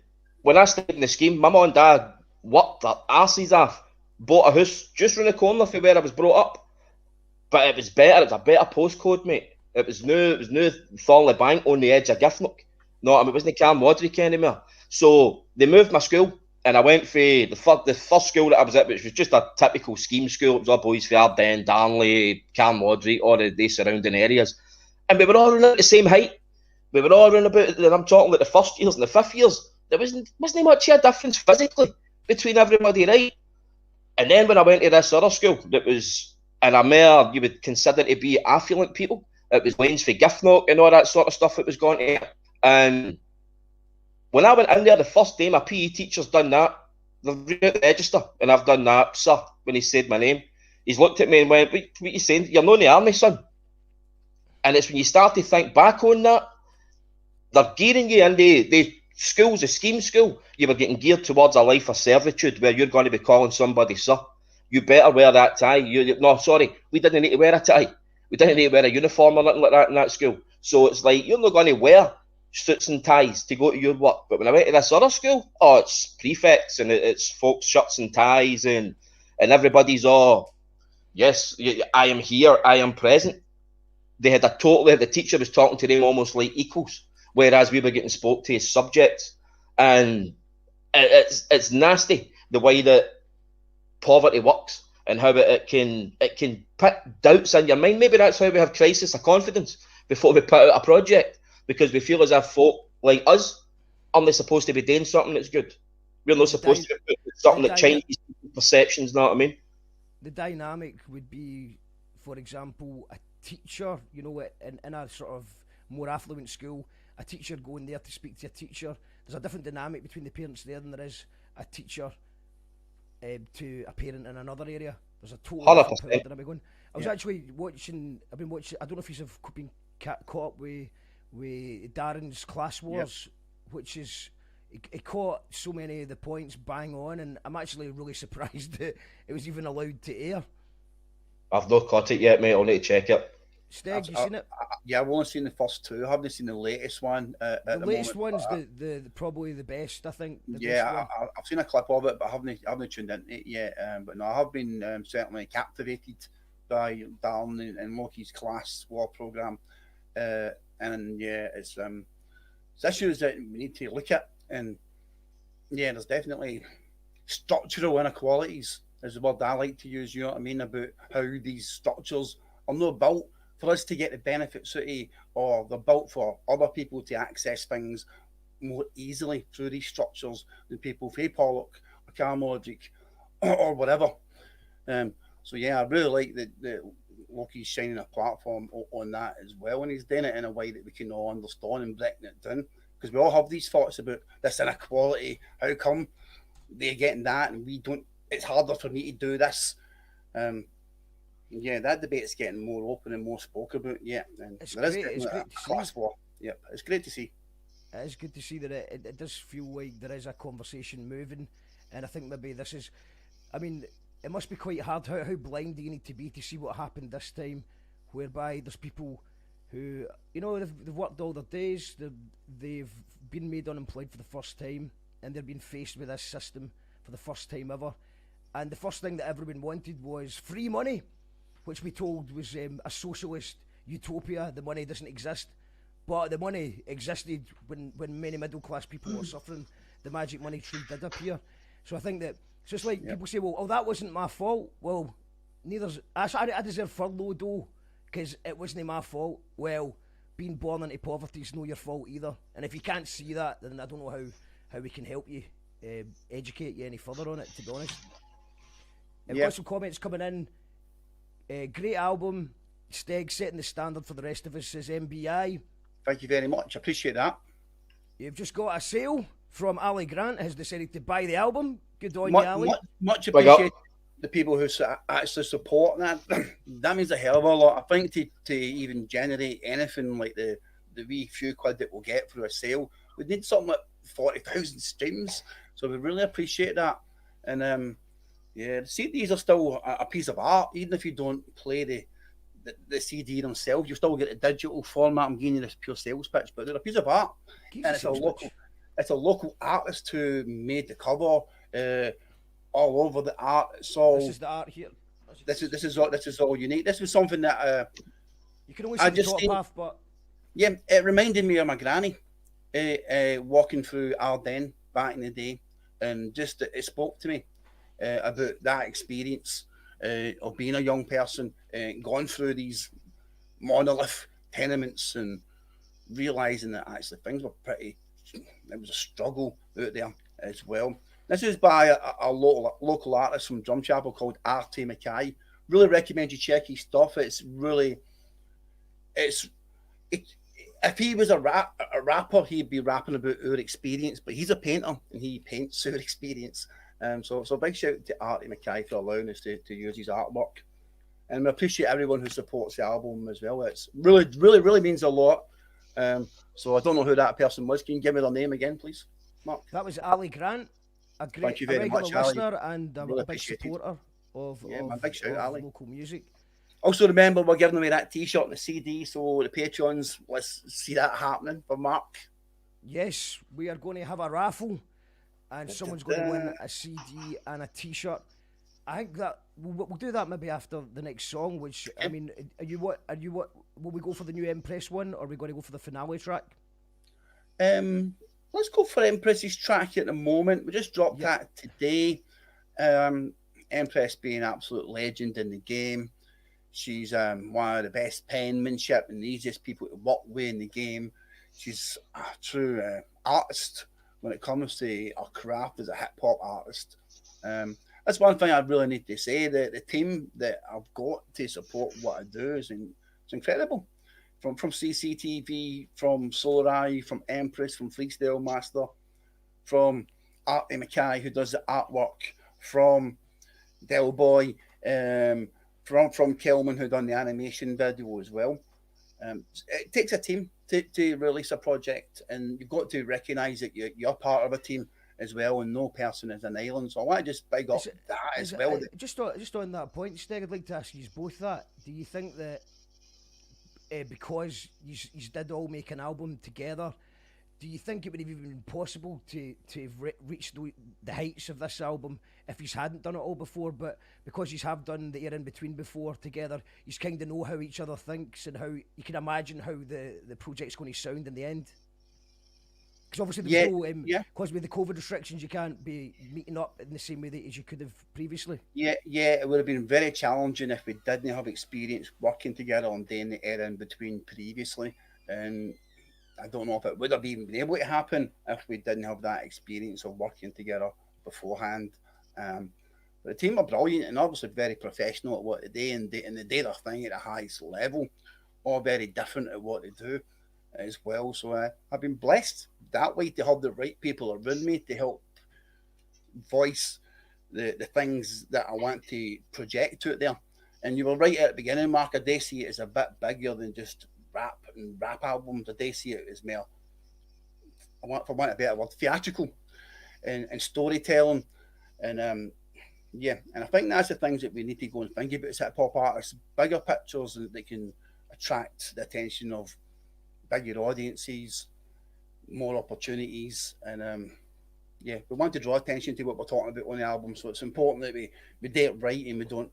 when I started in the scheme, my mum and dad worked their arses off, bought a house just round the corner from where I was brought up. But it was better. It was a better postcode, mate. It was new Thornley Bank on the edge of Giffnock. No, it wasn't Camwadrick anymore. So they moved my school, and I went for the first school that I was at, which was just a typical scheme school. It was all boys for Ardenne, Darnley, Camwadrick, all the surrounding areas. And we were all around the same height. We were all around about, and I'm talking about the first years and the fifth years. There wasn't much of a difference physically between everybody, right? And then when I went to this other school, that was, and you would consider to be affluent people. It was lanes for Giffnock and all that sort of stuff that was going to. And when I went in there, the first day my PE teacher's done that. They've read out the register, and I've done that, sir, when he said my name. He's looked at me and went, what are you saying? You're not in the army, son. And it's when you start to think back on that, they're gearing you in the schools, the scheme school, you were getting geared towards a life of servitude where you're going to be calling somebody sir. You better wear that tie. No, sorry, we didn't need to wear a tie. We didn't need to wear a uniform or nothing like that in that school. So it's like, you're not going to wear suits and ties to go to your work. But when I went to this other school, it's prefects and it's folks shirts and ties and everybody's all, yes, I am here, I am present. They had the teacher was talking to them almost like equals, whereas we were getting spoke to as subjects. And it's nasty the way that poverty works and how it can put doubts in your mind. Maybe that's how we have crisis of confidence before we put out a project, because we feel as if folk like us aren't supposed to be doing something that's good. We're not supposed to be doing something that changes perceptions, know what I mean? The dynamic would be, for example, a teacher, you know, in a sort of more affluent school, a teacher going there to speak to a teacher. There's a different dynamic between the parents there than there is a teacher to a parent in another area. There's a total different dynamic going. I was actually watching. I've been watching. I don't know if you've been caught up with Darren's Class Wars, which is it caught so many of the points bang on, and I'm actually really surprised that it was even allowed to air. I've not caught it yet, mate. I'll need to check it. Steg, you seen it? Yeah, I've only seen the first two. I haven't seen the latest one. The latest one's the probably the best, I think. I've seen a clip of it, but I haven't tuned into it yet. But no, I have been certainly captivated by Darren and Loki's Class War program. And yeah, it's issues that we need to look at. And yeah, there's definitely structural inequalities, is the word I like to use, you know what I mean, about how these structures are not built for us to get the benefits out of, or they're built for other people to access things more easily through these structures than people from Pollock or Carmodic or whatever. So yeah, I really like that Loki's shining a platform on that as well, and he's doing it in a way that we can all understand and breaking it down, because we all have these thoughts about this inequality. How come they're getting that and we don't? It's harder for me to do this. Yeah, that debate's getting more open and more spoken about. Yeah, and it's there great. is a class war. Yeah, it's great to see. It is good to see that it does feel like there is a conversation moving, and I think maybe this is. I mean, it must be quite hard. How blind do you need to be to see what happened this time, whereby there's people who, you know, they've worked all their days, they've been made unemployed for the first time, and they're being faced with this system for the first time ever. And the first thing that everyone wanted was free money, which we told was a socialist utopia. The money doesn't exist. But the money existed when many middle-class people were suffering. The magic money tree did appear. So I think that it's just like people say, well, that wasn't my fault. Well, I deserve furlough though, because it wasn't my fault. Well, being born into poverty is not your fault either. And if you can't see that, then I don't know how we can help you, educate you any further on it, to be honest. We've got some comments coming in. Great album. Steg setting the standard for the rest of us, says MBI. Thank you very much. Appreciate that. You've just got a sale from Ali Grant, has decided to buy the album. Good on you, Ali. Much appreciate the people who actually support that. That means a hell of a lot. I think to even generate anything like the wee few quid that we'll get through a sale, we need something like 40,000 streams. So we really appreciate that. And yeah, the CDs are still a piece of art, even if you don't play the CD themselves. You still get a digital format. I'm giving you this pure sales pitch, but they're a piece of art, and it's a local artist who made the cover. All over the art. So this is the art here. This is all unique. This was something that you can always see the top half, but yeah, it reminded me of my granny walking through Ardennes back in the day, and just it spoke to me about that experience of being a young person, going through these monolith tenements and realizing that actually things were pretty. It was a struggle out there as well. This is by a local artist from Drumchapel called Artie Mackay. Really recommend you check his stuff. It's really, if he was a rapper, he'd be rapping about our experience, but he's a painter and he paints our experience. So big shout out to Artie Mackay for allowing us to use his artwork. and we appreciate everyone who supports the album as well. It's really means a lot. So I don't know who that person was. Can you give me their name again, please, Mark? That was Ali Grant, Thank you very regular much, Ali. listener and a Really big supporter of big shout, Ali. local music. Also, remember, we're giving away that T-shirt and the CD, so the Patreons, let's see that happening for Mark. Yes, we are going to have a raffle, and someone's going to win a CD and a T-shirt. I think that we'll do that maybe after the next song. Which I mean, are you what? Will we go for the new Empress one, or are we going to go for the finale track? Let's go for Empress's track at the moment. We just dropped that today. Empress being an absolute legend in the game. She's one of the best penmanship and the easiest people to work with in the game. She's a true artist when it comes to her craft as a hip hop artist. That's one thing I really need to say. The team that I've got to support what I do is it's incredible. From CCTV, from Solareye, from Empress, from Freestyle Master, from Artie Mackay, who does the artwork, from Del Boy, from Kelman, who done the animation video as well. It takes a team to release a project, and you've got to recognise that you're part of a team as well, and no person is an island. So I want to just big up that as well. Just on that point, Steg, I'd like to ask you both that. Do you think that because you did all make an album together, do you think it would have even been possible to reach the heights of this album if you hadn't done it all before? But because you have done the Era in Between before together, you kind of know how each other thinks and how you can imagine how the project's going to sound in the end. Because obviously because with the COVID restrictions, you can't be meeting up in the same way as you could have previously. Yeah, it would have been very challenging if we didn't have experience working together on doing the Era in Between previously, and I don't know if it would have even been able to happen if we didn't have that experience of working together beforehand. But the team are brilliant and obviously very professional at what they do, and they do their thing at the highest level, all very different at what they do as well. So I've been blessed that way to have the right people around me to help voice the things that I want to project out there. And you were right at the beginning, Mark. I do see it as a bit bigger than just rap and rap albums. I do see it as more, for want of a better word, theatrical and storytelling. And and I think that's the things that we need to go and think about as hip hop artists, bigger pictures that can attract the attention of bigger audiences, more opportunities, and we want to draw attention to what we're talking about on the album. So it's important that we do it right and we don't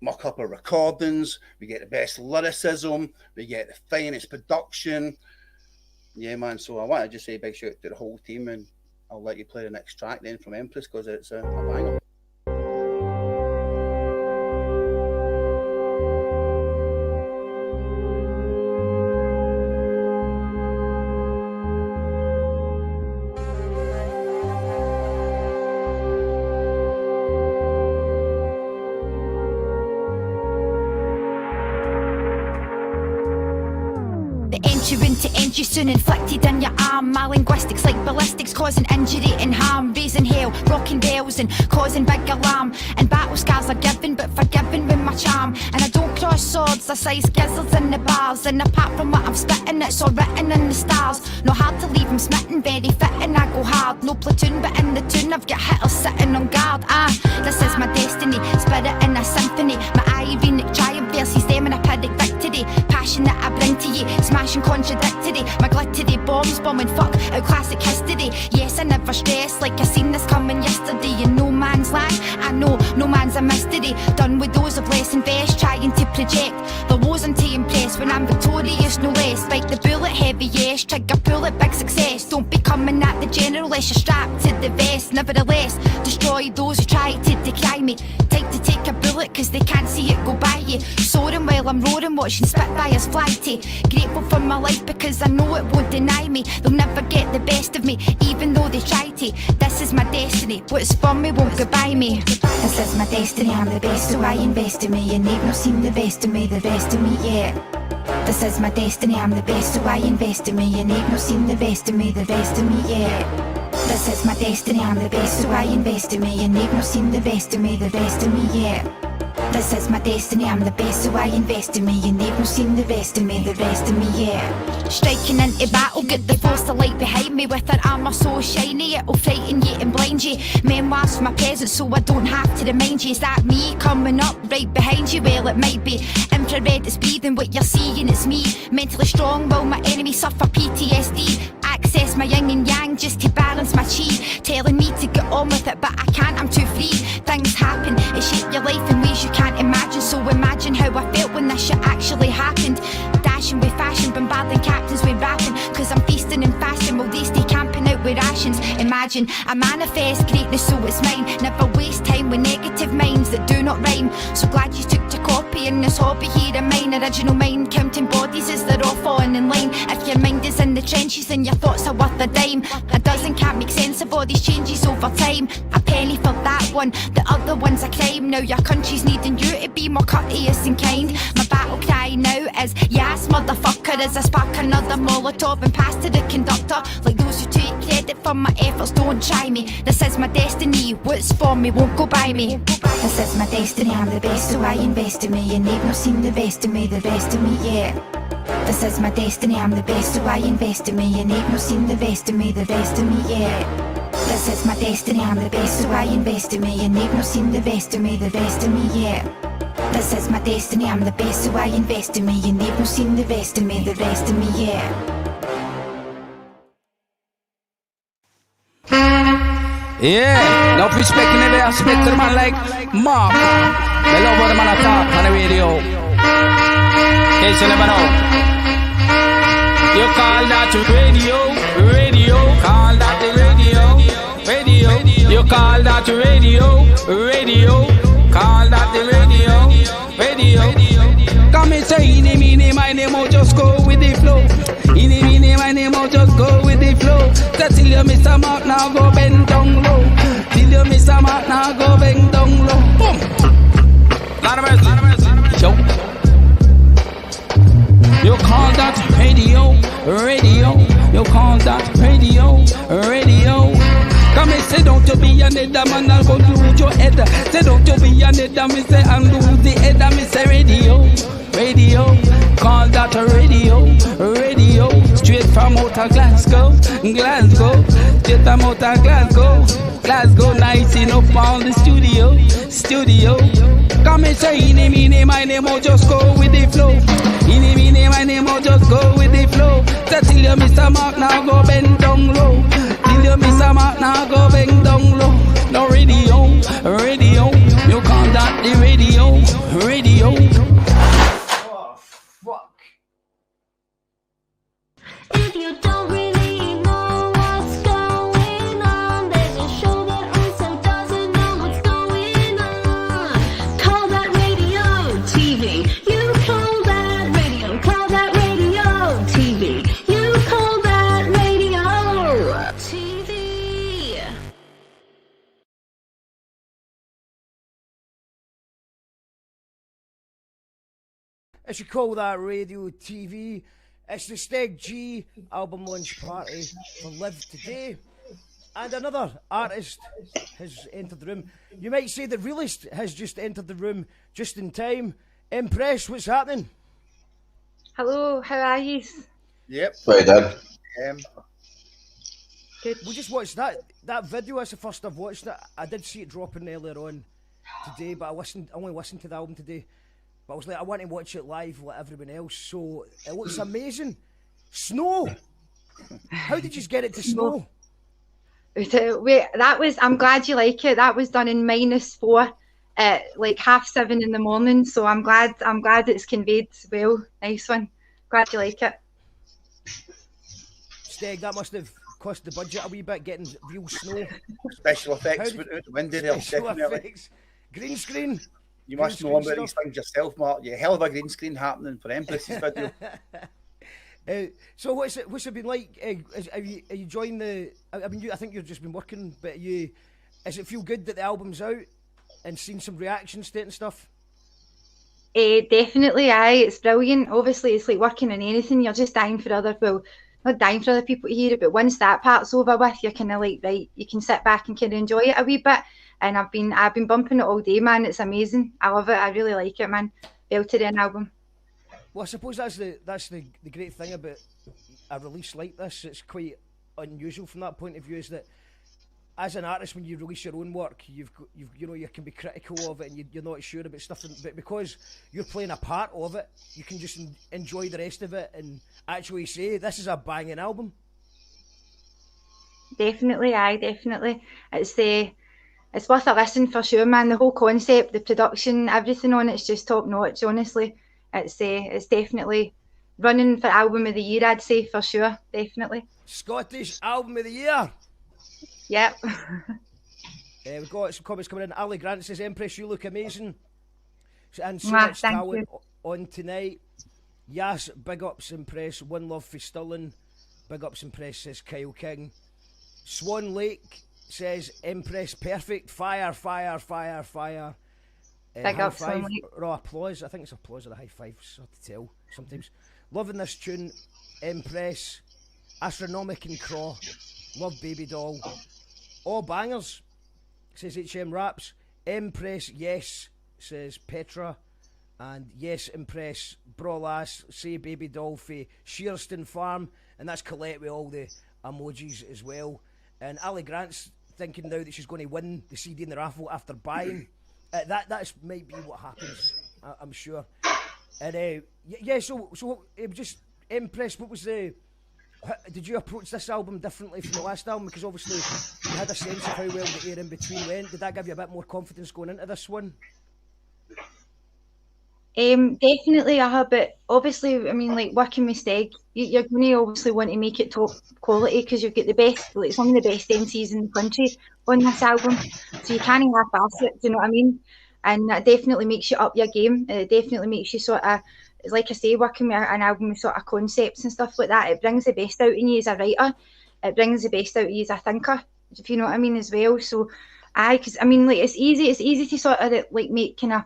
muck up our recordings. We get the best lyricism, we get the finest production. Yeah, man. So I want to just say a big shout out to the whole team, and I'll let you play the next track then from Empress because it's a banger. You soon inflicted in your arm. My linguistics like ballistics, causing injury and harm, raising hell, rocking bells and causing big alarm. And battle scars are given but forgiven with my charm. And I don't cross swords, I size gizzards in the bars. And apart from what I'm spitting, it's all written in the stars. No hard to leave them smitten, very fitting, I go hard. No platoon but in the tune, I've got hitters sitting on guard. This is my destiny, spirit in a symphony. My ironic triumph versus them in a pyrrhic victory. Passion that I bring to you, smashing contradictory. My glittery bombs bombing fuck out classic history. Yes, I never stress like I seen this coming yesterday. In no man's land, I know no man's a mystery. Done with those of less invest, trying to project the woes and to impress when I'm victorious, no less. Bite the bullet heavy, yes, trigger pull it, big success. Don't be coming at the general unless you're strapped to the vest. Nevertheless, destroy those who try to decry me. Take to take a bullet cause they can't see it go by you. Soaring while I'm roaring, watching spitfires fly to. Grateful for my life because I know it won't deny me. They'll never get the best of me, even though they try to. This is my destiny, what's for me won't go by me. This is my destiny, I'm the best, so I invest in me. And they've not seen the best of me yet. This is my destiny, I'm the best, so I invest in me. And they've not seen the best of me yet. This is my destiny, I'm the best, so I invest in me. And they've not seen the best of me yet. This is my destiny, I'm the best, so I invest in me. And they've not seen the rest of me, yeah. Striking into battle, get the force of light behind me. With an armour so shiny, it'll frighten you and blind you. Memoirs for my present, so I don't have to remind you. Is that me coming up right behind you? Well, it might be infrared, it's breathing, what you're seeing, it's me. Mentally strong, while my enemy suffer PTSD. Access my yin and yang just to balance my chi. Telling me to get on with it, but I can't, I'm too free. Things happen, it shape your life in ways you can't imagine. So imagine how I felt when this shit actually happened. Dashing with fashion, bombarding captains with rapping. Cause I'm feasting and fasting while they stay camping out with rations. Imagine, I manifest greatness so it's mine. Never waste time with negative minds that do not rhyme. So glad you took to copying this hobby here of mine. Original mind, counting bodies as they're all falling in line. If your mind is in the trenches then your thoughts are worth a dime. A dozen can't make sense of all these changes over time. A penny for that one, the other one's a crime. Now your country's needing you to be more courteous and kind. My battle cry now is yes motherfucker, as I spark another Molotov and pass to the conductor. Like those who take credit for my efforts, don't try me. This is my destiny, what's for me won't go by me. This is my destiny, I'm the best, so I invest in me. And they've not seen the best of me, yeah. This is my destiny, I'm the best, so I invest in me. And they've not seen the best of me, yeah. This is my destiny, I'm the best, so I invest in me. And they've not seen the best of me, yeah. This is my destiny, I'm the best, so I invest in me. And they've not seen the best of me, yeah. Yeah, no respect in the aspect of man like Mark. They love what the man talk on the radio. In case you never know. You call that radio, call that the radio. You call that radio, call that the radio. Come and say, in the my name, I'll just go with the flow. In the my name, I'll just go with the flow. So till you miss a mark, now go bend down low. Till you miss a mark, now go bend down low. Boom. Lot of mercy. Yo. You call that radio. You call that radio. Come and say don't you be another man, I'll go lose your head. Say don't you be another me say and lose the head. Me say radio. Call that radio. Straight from outer Glasgow. Straight from outer Glasgow, nice enough on the studio. Come and say in my name, I'll just go with the flow. In my name, I'll just go with the flow. So till you miss a mark, now go bend down low. Till you miss a mark, now go bend down low. No radio. You call that the radio. Oh, fuck. If you don't really know what's going on, there's a show that also doesn't know what's going on. Call that radio TV. You call that radio. Call that radio TV. You call that radio TV. I should call that radio TV. It's the Steg G album launch party for Live today. And another artist has entered the room. You might say the realist has just entered the room just in time. Empress, what's happening? Hello, how are you? Yep. Right then. Good. We just watched that video. That's the first I've watched it. I did see it dropping earlier on today, but I only listened to the album today. But I was like, I want to watch it live like everyone else. So it looks amazing. Snow. How did you get it to snow? Wait, I'm glad you like it. That was done in -4 at like 7:30 in the morning. So I'm glad it's conveyed well. Nice one. Glad you like it. Steg, that must have cost the budget a wee bit getting real snow. Special effects went out the window there. Special Definitely. effects. Green screen. You must know about these things yourself, Mark. You hell of a green screen happening for Empress's video. So what's it been like? Are you enjoying the? I mean, I think you've just been working, but does it feel good that the album's out and seeing some reactions to it and stuff? Definitely, aye. It's brilliant. Obviously, it's like working on anything. You're just dying for not dying for other people to hear it, but once that part's over with, you're kind of like, right, you can sit back and kind of enjoy it a wee bit. and I've been bumping it all day, man. It's amazing. I love it. I really like it, man. Belted an album. Well, I suppose that's the great thing about a release like this. It's quite unusual from that point of view, is that as an artist, when you release your own work, you can be critical of it, and you're not sure about stuff, but because you're playing a part of it, you can just enjoy the rest of it and actually say this is a banging album. Definitely, definitely. It's worth a listen for sure, man. The whole concept, the production, everything on it's just top notch. Honestly, it's definitely running for album of the year. I'd say for sure, definitely. Scottish album of the year. Yep. We've got some comments coming in. Ali Grant says, "Empress, you look amazing, and so much talent on tonight." Yes, big ups, Empress. One love for Stirling. Big ups, Empress, says Kyle King. Swan Lake says, "Empress, perfect. Fire, fire, fire, fire." Big high ups, five, Swan Lake. or applause. I think it's applause or a high five. It's hard to tell sometimes. Loving this tune, Empress. Astronomic and Craw. Love Baby Doll. All bangers, says HM Raps. Empress, yes, says Petra. And yes, Empress, Brawlass, say Baby Doll for Shearston Farm. And that's Colette with all the emojis as well. And Ali Grant's thinking now that she's going to win the CD in the raffle after buying. That might be what happens, I'm sure. And so it was just Empress. What was did you approach this album differently from the last album? Because obviously you had a sense of how well the Air in Between went. Did that give you a bit more confidence going into this one? Definitely, but obviously, I mean, like working with Steg, you're going to obviously want to make it top quality because you've got the best, like some of the best MCs in the country on this album, so you can't half-ass it. Do you know what I mean? And that definitely makes you up your game. It definitely makes you sort of, like I say, working with an album with sort of concepts and stuff like that. It brings the best out in you as a writer. It brings the best out of you as a thinker, if you know what I mean, as well. So, because I mean, like it's easy to sort of like make kind of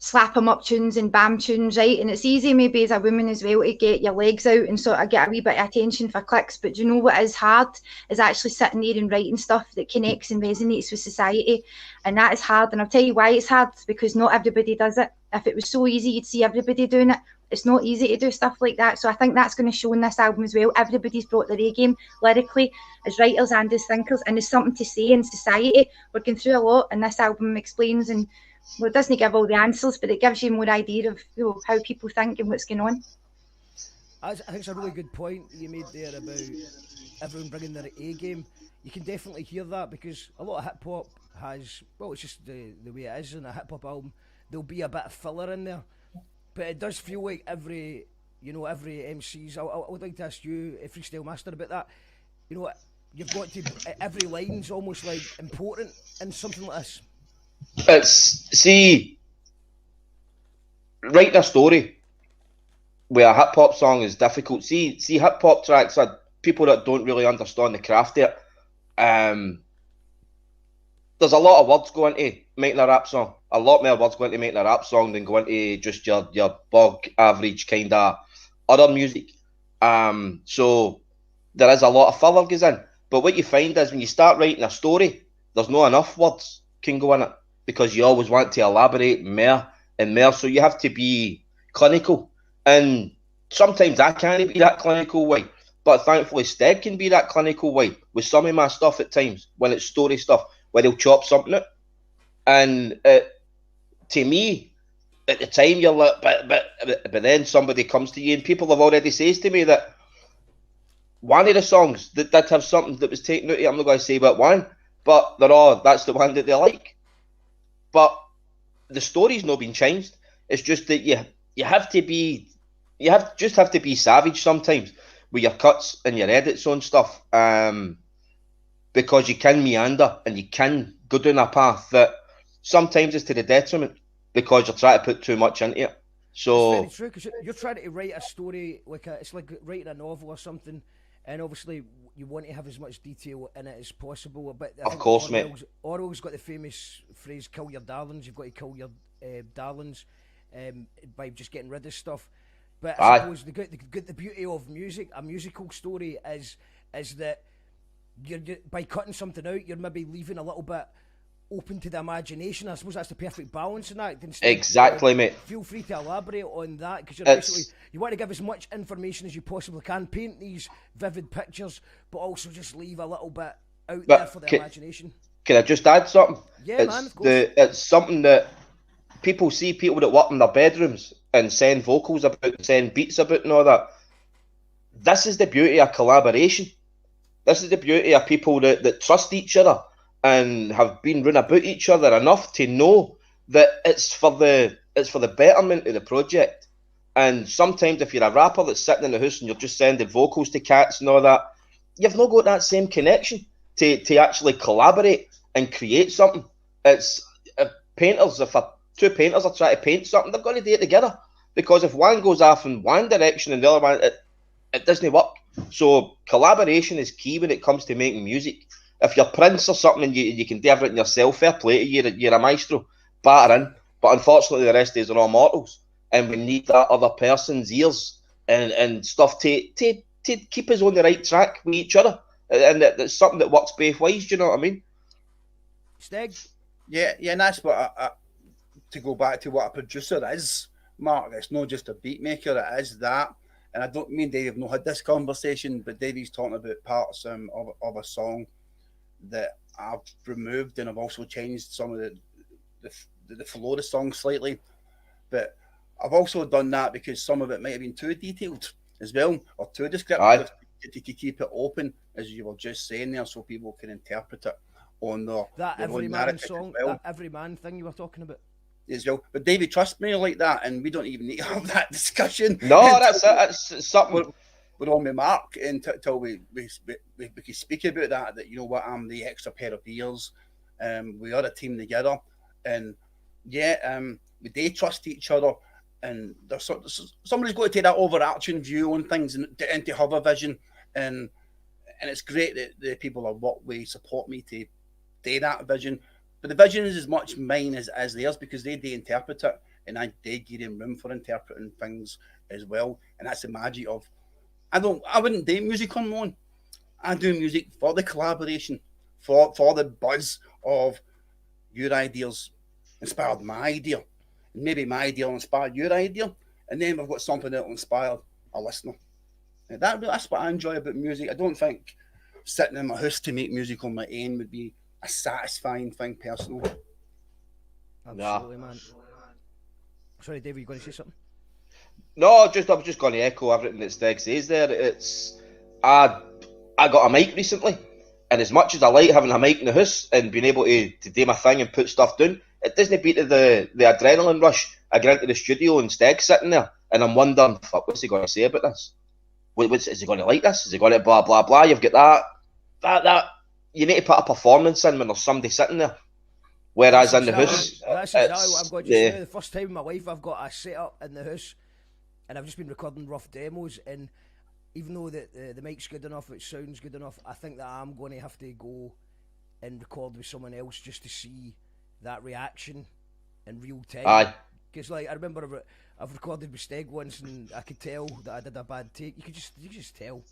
slap 'em up tunes and bam tunes, right? And it's easy maybe as a woman as well to get your legs out and sort of get a wee bit of attention for clicks. But do you know what is hard is actually sitting there and writing stuff that connects and resonates with society. And that is hard. And I'll tell you why it's hard, because not everybody does it. If it was so easy, you'd see everybody doing it. It's not easy to do stuff like that. So I think that's going to show in this album as well. Everybody's brought their A game lyrically as writers and as thinkers, and there's something to say in society. We're going through a lot, and this album explains, and well, it doesn't give all the answers, but it gives you more idea of how people think and what's going on. I think it's a really good point you made there about everyone bringing their A game. You can definitely hear that, because a lot of hip hop has, well, it's just the way it is in a hip hop album. There'll be a bit of filler in there, but it does feel like every MC's. I would like to ask you, Freestyle Master, about that. You know, you've got to, every line's almost like important in something like this. Writing a story with a hip hop song is difficult. See hip hop tracks are people that don't really understand the craft there. There's a lot of words going into making a rap song. A lot more words going into making a rap song than going to just your bog average kind of other music. So there is a lot of filler goes in. But what you find is when you start writing a story, there's not enough words can go in it, because you always want to elaborate more and more. So you have to be clinical. And sometimes I can't be that clinical way. But thankfully Steg can be that clinical way with some of my stuff at times when it's story stuff, where he'll chop something out. And to me, at the time, you're like, but then somebody comes to you, and people have already says to me that one of the songs that did have something that was taken out of it, I'm not going to say what one, but that's the one that they like. But the story's not been changed. It's just that you have to be savage sometimes with your cuts and your edits on stuff, because you can meander and you can go down a path that sometimes is to the detriment, because you're trying to put too much into it. So it's very true, because you're trying to write a story it's like writing a novel or something, and obviously you want to have as much detail in it as possible. But of course, mate. Orwell's got the famous phrase, "Kill your darlings." You've got to kill your darlings by just getting rid of stuff. But I suppose the beauty of music, a musical story, is that by cutting something out, you're maybe leaving a little bit open to the imagination. I suppose that's the perfect balance in that. Exactly, mate. Feel free to elaborate on that, because you want to give as much information as you possibly can, paint these vivid pictures, but also just leave a little bit out there for the imagination. Can I just add something? Yeah, man, of course. It's something that people see people that work in their bedrooms and send vocals about, send beats about and all that. This is the beauty of collaboration. This is the beauty of people that trust each other and have been run about each other enough to know that it's for the betterment of the project. And sometimes if you're a rapper that's sitting in the house and you're just sending vocals to cats and all that, you've not got that same connection to actually collaborate and create something. It's painters, if two painters are trying to paint something, they've got to do it together. Because if one goes off in one direction and the other one, it doesn't work. So collaboration is key when it comes to making music. If you're Prince or something and you can do everything yourself, fair play to you, you're a maestro, batter in. But unfortunately the rest of us are all mortals, and we need that other person's ears and stuff to keep us on the right track with each other. And it's something that works both ways, do you know what I mean? Steg? Yeah, and that's what to go back to what a producer is, Mark. It's not just a beat maker, it is that. And I don't mean Dave have not had this conversation, but Davey's talking about parts of a song that I've removed, and I've also changed some of the flow of the song slightly. But I've also done that because some of it might have been too detailed as well, or too descriptive, to keep it open, as you were just saying there, so people can interpret it on their Every own Man narrative song, as well. that Every Man thing you were talking about. As well. But David, trust me like that, and we don't even need to have that discussion. No, that's it. It's something. We're on my mark until we can speak about that, you know what, I'm the extra pair of ears. We are a team together, and we do trust each other, and somebody's got to take that overarching view on things and to have a vision, and it's great that the people are what way support me to do that vision. But the vision is as much mine as theirs, because they interpret it, and I did give them room for interpreting things as well. And that's the magic of I wouldn't do music on my own. I do music for the collaboration, for the buzz of your ideas inspired my idea. And maybe my idea inspired your idea. And then we've got something that will inspire a listener. And that's what I enjoy about music. I don't think sitting in my house to make music on my own would be a satisfying thing personally. Absolutely, man. Sorry, Dave, were you going to say something? No, I was just going to echo everything that Steg says there. It's I got a mic recently, and as much as I like having a mic in the house and being able to do my thing and put stuff down, it doesn't beat the adrenaline rush. I get into the studio and Steg's sitting there, and I'm wondering, fuck, what's he going to say about this? Is he going to like this? Is he going to blah blah blah? You've got that. You need to put a performance in when there's somebody sitting there. Whereas in the house, that's exactly what I've got to say. The first time in my life I've got a setup in the house, and I've just been recording rough demos, and even though the mic's good enough, it sounds good enough, I think that I'm going to have to go and record with someone else just to see that reaction in real time. Aye. Because like I remember I've recorded with Steg once, and I could tell that I did a bad take. You could just tell.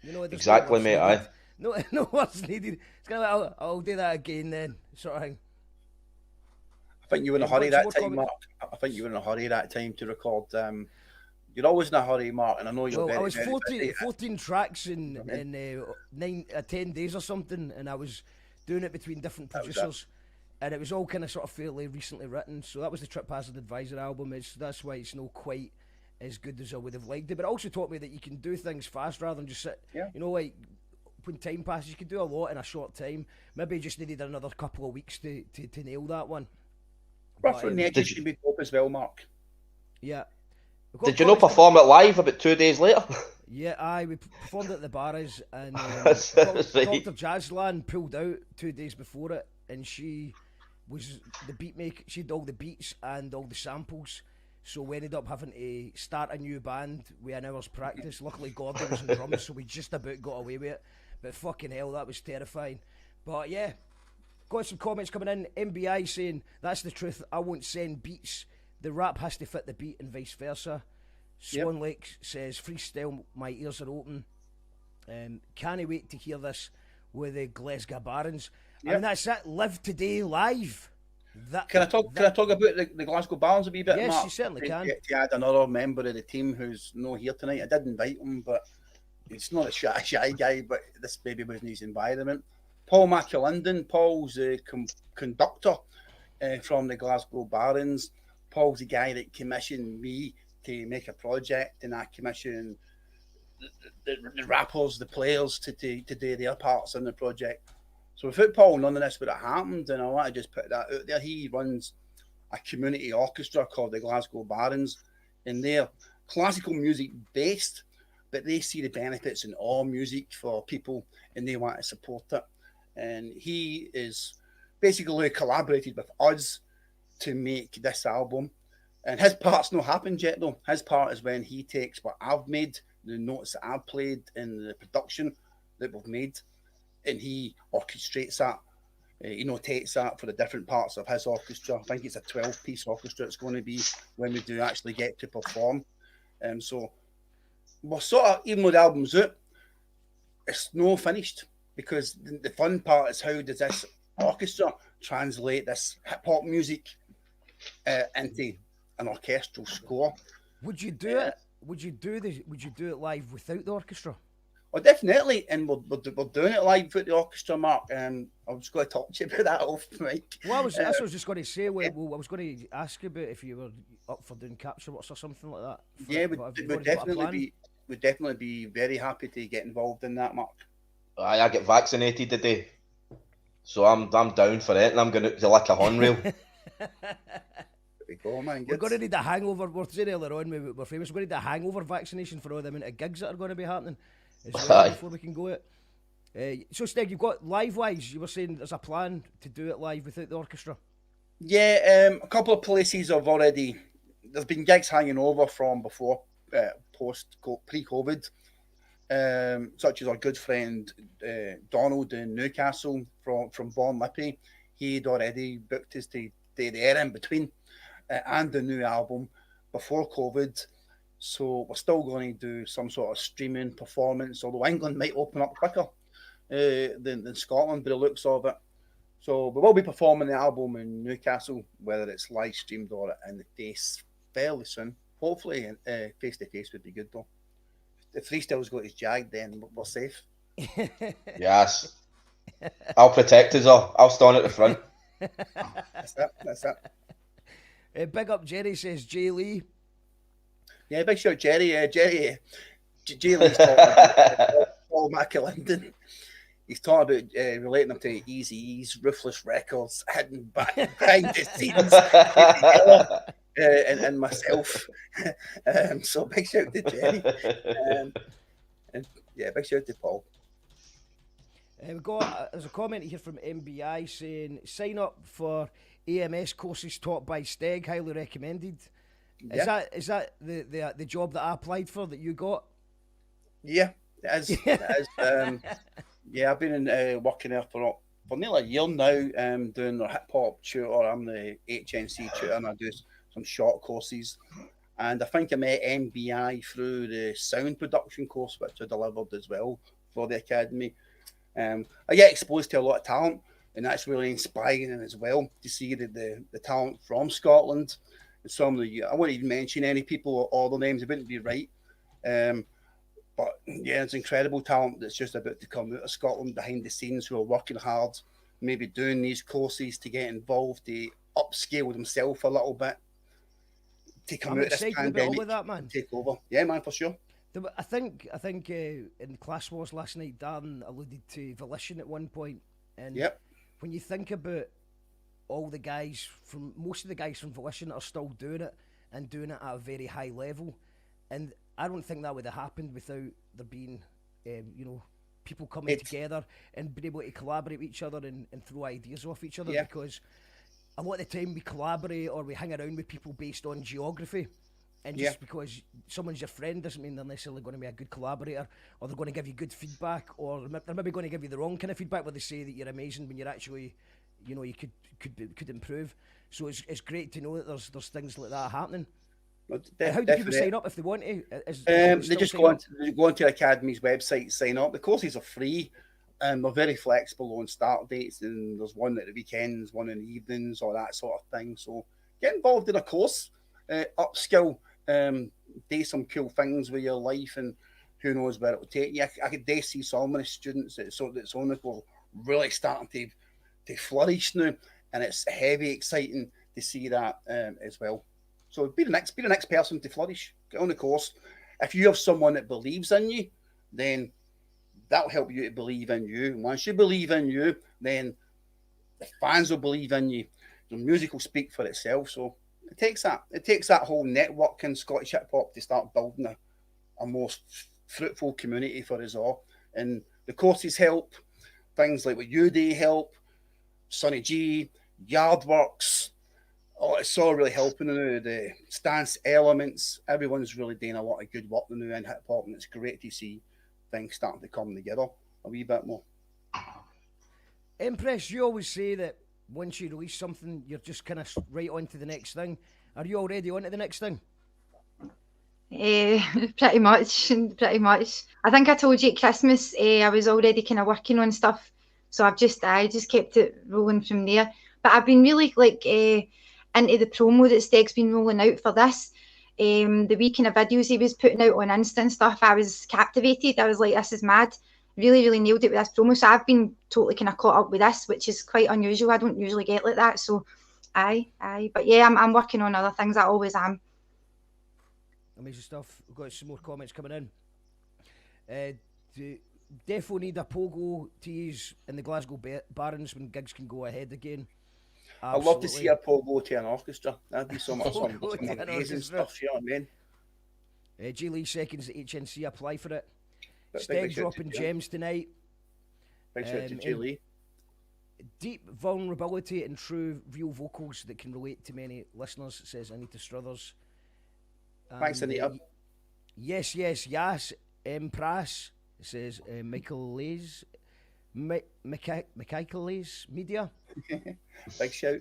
You know, exactly, mate. Aye. No words needed. It's kind of like, I'll do that again then, sort of thing. I think you were in a hurry that time, Mark. I think you were in a hurry that time to record. You're always in a hurry, Mark, and I know you're I was very 14 tracks in 10 days or something, and I was doing it between different producers, and it was all kind of sort of fairly recently written. So that was the Trip Hazard Advisor album. That's why it's not quite as good as I would have liked it. But it also taught me that you can do things fast rather than just sit. Yeah. You know, like when time passes, you can do a lot in a short time. Maybe you just needed another couple of weeks to nail that one. Roughly the edges can be up as well, Mark. Yeah. Did you not perform it live about 2 days later? Yeah, we performed at the Barras, and right. Dr. Jazzland pulled out 2 days before it, and she was the beat maker. She did all the beats and all the samples, so we ended up having to start a new band with an hour's practice. Luckily Gordon was in drums, so we just about got away with it, but fucking hell, that was terrifying. But yeah, got some comments coming in. MBI saying, that's the truth, I won't send beats, the rap has to fit the beat and vice versa. Swan Lake says, freestyle, my ears are open. Can't wait to hear this with the Glasgow Barons. I mean, that's it. Live today live. Can I talk about the Glasgow Barons a wee bit? Yes, Mark? you certainly can. To add another member of the team who's not here tonight. I did invite him, but he's not a shy guy. But this maybe wasn't his environment. Paul McAlinden. Paul's a conductor from the Glasgow Barons. Paul's the guy that commissioned me to make a project, and I commissioned the rappers, the players to do their parts in the project. So without Paul, none of this would have happened, and I want to just put that out there. He runs a community orchestra called the Glasgow Barons, and they're classical music based, but they see the benefits in all music for people, and they want to support it. And he is basically collaborated with us to make this album. And his part's not happened yet, though. His part is when he takes what I've made, the notes that I've played, and the production that we've made, and he orchestrates that. He notates that for the different parts of his orchestra. I think it's a 12-piece orchestra it's going to be when we do actually get to perform. So we're sort of, even though the album's out, it's no finished, because the fun part is how does this orchestra translate this hip-hop music into an orchestral score. Would you do it? Would you do it live without the orchestra? Oh, definitely, and we're doing it live with the orchestra, Mark. I was going to talk to you about that off mic. Well, that's what I was just going to say. Well, I was going to ask you about if you were up for doing capture works or something like that. Yeah, we'd definitely be very happy to get involved in that, Mark. I get vaccinated today, so I'm down for it, and I'm going to lick a hornrail. We're going to need a hangover. We're saying earlier on, we're famous. We're going to need a hangover vaccination for all the amount of gigs that are going to be happening as well before we can go out. So, Steg, you've got live-wise, you were saying there's a plan to do it live without the orchestra? Yeah, a couple of places have already... There's been gigs hanging over from before, pre-COVID, such as our good friend Donald in Newcastle from Born Lippy. He'd already booked us to do the air in between and the new album before COVID. So we're still going to do some sort of streaming performance, although England might open up quicker than Scotland by the looks of it. So we will be performing the album in Newcastle, whether it's live streamed or in the face fairly soon. Hopefully face to face would be good though. If Freestyle's got his jag, then we're safe. Yes. I'll protect us all. I'll stand at the front. That's it. Big up Jerry, says Jay Lee. Yeah, big shout Jerry. Jay Lee's talking about Paul McAlinden. He's talking about relating them to Eazy-E's Ruthless Records, hidden behind the scenes, and myself. So big shout to Jerry. And yeah, big shout to Paul. There's a comment here from MBI saying, sign up for AMS courses taught by Steg, highly recommended. Yeah. Is that the job that I applied for that you got? Yeah, it is. Yeah, I've been working there for nearly a year now, doing the hip hop tutor. I'm the HNC tutor, and I do some short courses. And I think I met MBI through the sound production course, which I delivered as well for the academy. I get exposed to a lot of talent, and that's really inspiring as well to see the talent from Scotland. And some of the, I won't even mention any people or their names, it wouldn't be right. But yeah, it's incredible talent that's just about to come out of Scotland behind the scenes who are working hard, maybe doing these courses to get involved, to upscale themselves a little bit, to come out of this pandemic and take over. Yeah, man, for sure. I think in Class Wars last night, Darren alluded to Volition at one point, and when you think about all the guys most of the guys from Volition are still doing it and doing it at a very high level, and I don't think that would have happened without there being people coming together and being able to collaborate with each other and throw ideas off each other, because a lot of the time we collaborate or we hang around with people based on geography. And just because someone's your friend doesn't mean they're necessarily going to be a good collaborator, or they're going to give you good feedback, or they're maybe going to give you the wrong kind of feedback where they say that you're amazing when you're actually, you could improve. So it's great to know that there's things like that happening. How do people sign up if they want to? They just go onto the Academy's website, sign up. The courses are free, We're very flexible on start dates, and there's one at the weekends, one in the evenings, or that sort of thing. So get involved in a course, upskill, do some cool things with your life, and who knows where it will take you. I could dare see so many students that's only will really starting to flourish now, and it's heavy exciting to see that as well. So be the next person to flourish. Get on the course. If you have someone that believes in you, then that'll help you to believe in you. And once you believe in you, then the fans will believe in you. The music will speak for itself. So it takes that whole network in Scottish hip hop to start building a more fruitful community for us all. And the courses help. Things like what you do help. Sonny G, Yardworks. Oh, it's all really helping now. The stance elements, everyone's really doing a lot of good work now in hip hop, and it's great to see things starting to come together a wee bit more. Empress, you always say that once you release something, you're just kind of right on to the next thing. Are you already on to the next thing? Pretty much. I think I told you at Christmas I was already kind of working on stuff, so I just kept it rolling from there. But I've been really into the promo that Steg's been rolling out for this. The wee kind of videos he was putting out on Insta and stuff, I was captivated. I was like, this is mad. Really, really nailed it with this promo. So I've been totally kind of caught up with this, which is quite unusual. I don't usually get like that. So aye. But yeah, I'm working on other things. I always am. Amazing stuff. We've got some more comments coming in. Defo need a pogo to use in the Glasgow Barons when gigs can go ahead again. I'd love to see a pogo to an orchestra. That'd be so much fun. Some amazing stuff, you know what I mean? G Lee seconds at HNC, apply for it. Big Steg shout dropping to gems tonight. Big shout to G Lee. Deep vulnerability and true real vocals that can relate to many listeners, says Anita Struthers. Thanks, Anita. Yes, Empress, says Michael Lays. Michael Lays Media. Big shout.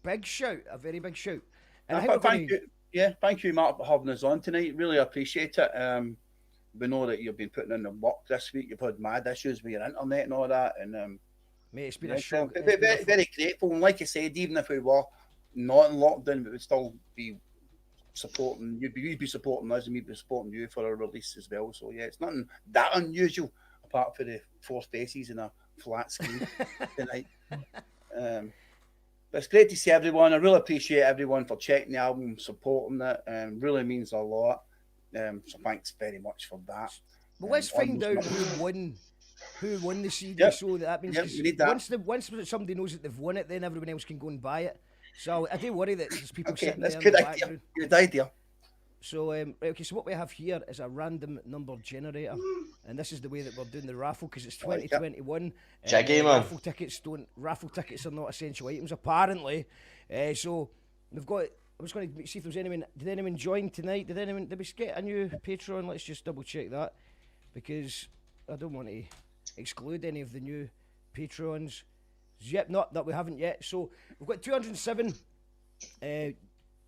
A very big shout. And thank you, Mark, for having us on tonight. Really appreciate it. We know that you've been putting in the work this week. You've had mad issues with your internet and all that, and mate, it's been a shock. Very, very grateful. And like I said, even if we were not in lockdown, we would still be supporting. You'd be supporting us, and we'd be supporting you for our release as well. So yeah, it's nothing that unusual apart from the four faces and a flat screen tonight. But it's great to see everyone. I really appreciate everyone for checking the album, supporting it, and really means a lot. So thanks very much for that. Well, let's find out who won the CD. So that means we need that. Once somebody knows that they've won it, then everyone else can go and buy it. So I do worry that there's people sitting there. Good idea. Good idea. So so what we have here is a random number generator, and this is the way that we're doing the raffle because it's 2021. Jaggy, man. Raffle tickets are not essential items apparently. So we've got. I was going to see if there was anyone. Did anyone join tonight? Did we get a new Patreon? Let's just double check that because I don't want to exclude any of the new Patrons. Yep, not that we haven't yet. So we've got 207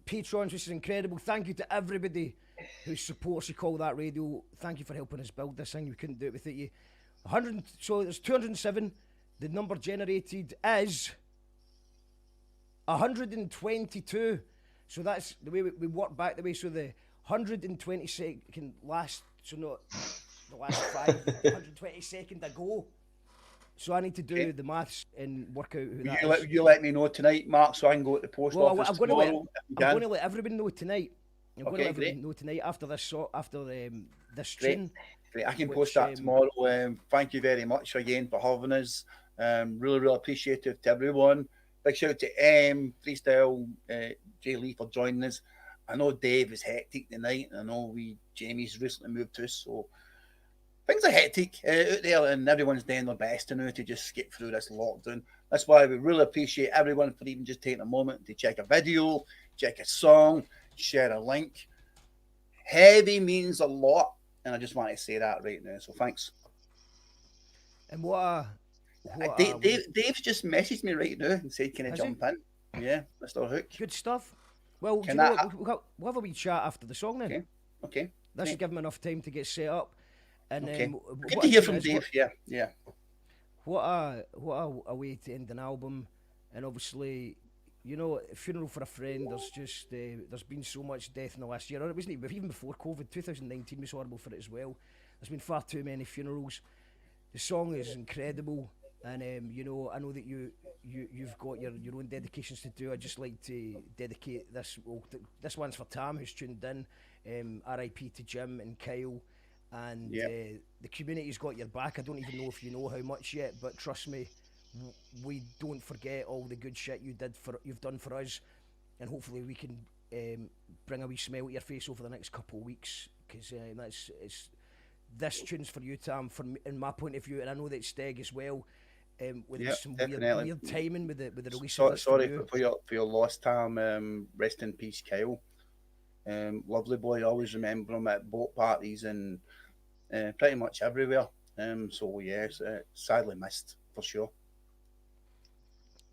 patrons, which is incredible. Thank you to everybody who supports You Call That Radio. Thank you for helping us build this thing. We couldn't do it without you. 100. So there's 207. The number generated is 122. So that's the way we work back the way. So the 122nd can last. So not the last 122nd ago. So I need to do the maths and work out who that is. You let me know tonight, Mark, so I can go to the post office tomorrow. I'm going to let everybody know tonight. I'm going to let everybody know tonight after this this stream. Great. I can post that tomorrow. Thank you very much again for having us. Really, really appreciative to everyone. Big shout out to Freestyle, J Lee for joining us. I know Dave is hectic tonight, and I know Jamie's recently moved to us, so things are hectic out there, and everyone's doing their best to just get through this lockdown. That's why we really appreciate everyone for even just taking a moment to check a video, check a song, share a link. Heavy means a lot, and I just want to say that right now. So thanks. And Dave's just messaged me right now and said, "Can I jump in?" Yeah, Mr. Hook. Good stuff. Well, we'll have a wee chat after the song then. Okay. That should give him enough time to get set up. And good to hear from Dave. Yeah. what a way to end an album. And obviously, you know, funeral for a friend. There's just there's been so much death in the last year. Or it wasn't even before COVID. 2019 was horrible for it as well. There's been far too many funerals. The song is incredible, and you know, I know that you've got your own dedications to do. I'd just like to dedicate this. Well, this one's for Tam, who's tuned in. R.I.P. to Jim and Kyle, and the community's got your back. I don't even know if you know how much yet, but trust me, we don't forget all the good shit you've done for us, and hopefully we can bring a wee smile to your face over the next couple of weeks, because this tune's for you, Tam, in my point of view, and I know that Steg as well. With some weird timing with the release. Sorry for your loss, Tam. Rest in peace, Kyle. Lovely boy. I always remember him at boat parties and pretty much everywhere. So yes, sadly missed for sure.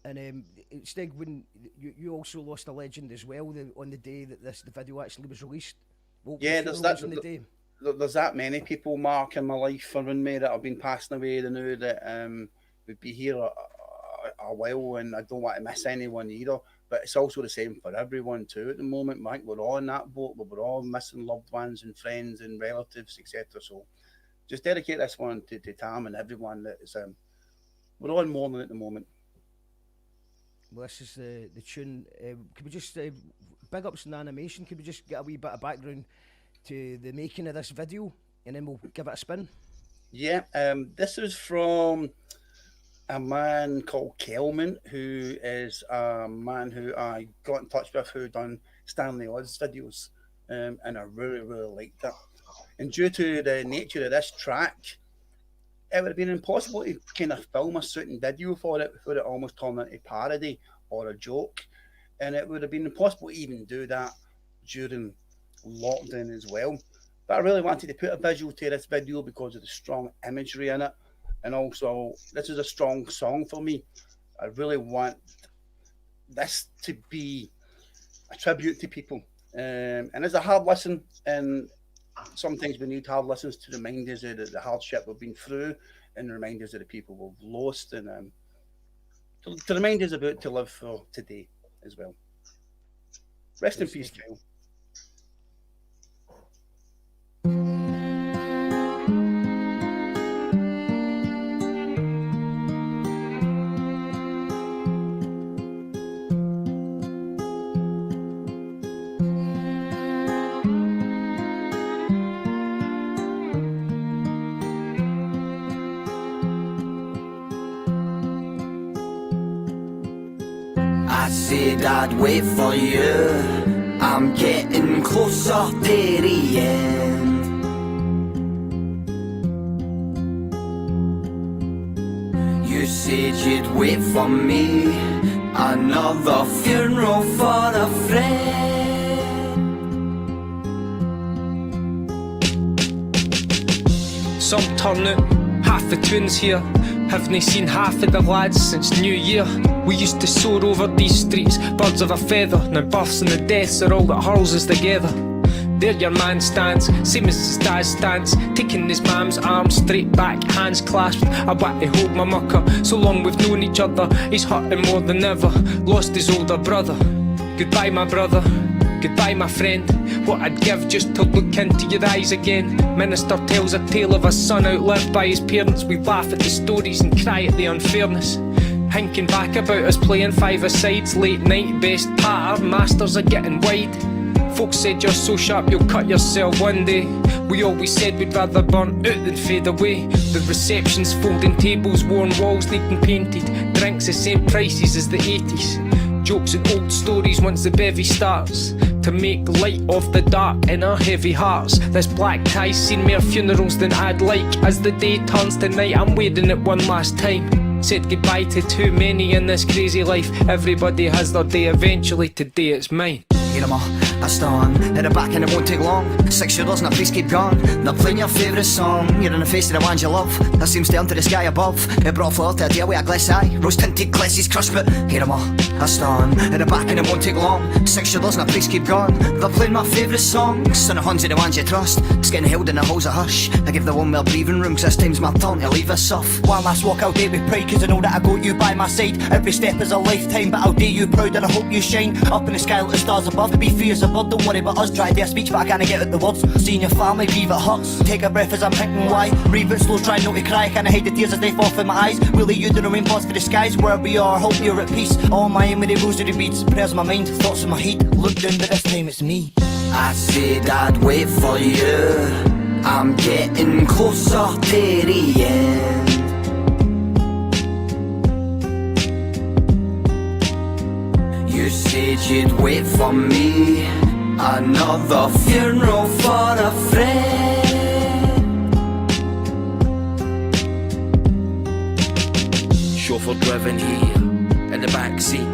And Steg, when you also lost a legend as well on the day that the video actually was released. There's that many people, Mark, in my life around me that have been passing away. They knew that would be here a while, and I don't want to miss anyone either. But it's also the same for everyone too at the moment, Mike. We're all in that boat. We're all missing loved ones and friends and relatives, etc. So just dedicate this one to Tam and everyone that is. We're all in mourning at the moment. Well, this is the tune. Could we just big ups in the animation? Could we just get a wee bit of background to the making of this video, and then we'll give it a spin? Yeah, this is from a man called Kelman, who is a man who I got in touch with, who done Stanley Odd's videos, and I really, really liked it. And due to the nature of this track, it would have been impossible to kind of film a certain video for it before it almost turned into parody or a joke. And it would have been impossible to even do that during lockdown as well. But I really wanted to put a visual to this video because of the strong imagery in it. And also, this is a strong song for me. I really want this to be a tribute to people. And it's a hard listen, and sometimes we need hard listens to remind us of the hardship we've been through, and remind us of the people we've lost, and to remind us about to live for today as well. Rest in peace, Kyle. I said I'd wait for you. I'm getting closer to the end. You said you'd wait for me. Another funeral for a friend. Some turn out, half the tunes here. Haven't seen half of the lads since New Year. We used to soar over these streets, birds of a feather. Now births and the deaths are all that hurls us together. There your man stands, same as his dad's stance, taking his mam's arm straight back, hands clasped. I want to hold my mucker, so long we've known each other. He's hurting more than ever, lost his older brother. Goodbye my brother, goodbye my friend. What I'd give just to look into your eyes again. Minister tells a tale of a son outlived by his parents. We laugh at the stories and cry at the unfairness. Hinking back about us playing five-a-sides, late night, best part, our masters are getting wide. Folks said you're so sharp you'll cut yourself one day. We always said we'd rather burn out than fade away. The receptions, folding tables, worn walls needing painted. Drinks the same prices as the 80s. Jokes and old stories once the bevy starts, to make light of the dark in our heavy hearts. This black tie's seen more funerals than I'd like. As the day turns to night, I'm wearing it one last time. Said goodbye to too many in this crazy life. Everybody has their day eventually, today it's mine. Here am I stand at the back and it won't take long. 6 shoulders and a face keep gone. They're playing your favourite song. You're in the face of the ones you love. That seems to enter the sky above. It brought flower to a deal with a glass eye. Rose tinted glasses crushed, but here am I stand at the back and it won't take long. 6 shoulders and a face keep gone. They're playing my favourite song. Son of Huns are the ones you trust. It's getting held in the halls of hush. I give the one more breathing room, 'cause this time's my turn to leave us off. One last walk I'll do with pride, 'cause I know that I got you by my side. Every step is a lifetime, but I'll do you proud and I hope you shine. Up in the sky like the stars above. Be free as a bird, don't worry about us. Try to do a speech but I can't get out the words. Seeing your family grieve it hurts. Take a breath as I'm thinking why. Breathe it slow, try not to cry. Can't hide the tears as they fall from my eyes. Will you do the rain pours for the skies? Wherever we are, hope you're at peace. All my aim with the rosary beats. Prayers in my mind, thoughts in my head. Look down but this time it's me. I said I'd wait for you. I'm getting closer to the end. You said you'd wait for me. Another funeral for a friend. Chauffeur driven here in the back seat.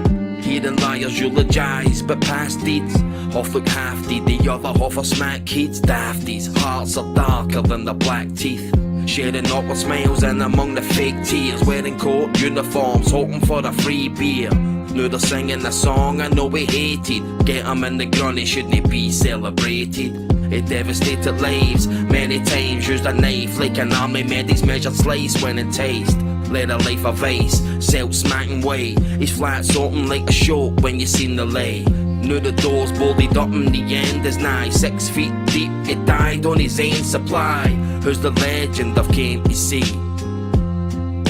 Hearing liars eulogise, but past deeds. Half look half deed, the other half are smack kids. Dafties, hearts are darker than the black teeth. Sharing awkward smiles in among the fake tears. Wearing court uniforms, hoping for a free beer. Know they're singing a song I know we hated. Get 'em in the gun, it shouldn't be celebrated. It devastated lives, many times used a knife like an army medic's measured slice when it taste. Led a life of ice, self-smacking way. He's flat sorting like a short when you seen the lay. Knew the doors bolted up and the end is nigh. 6 feet deep, it died on his own supply. Who's the legend I've came to see?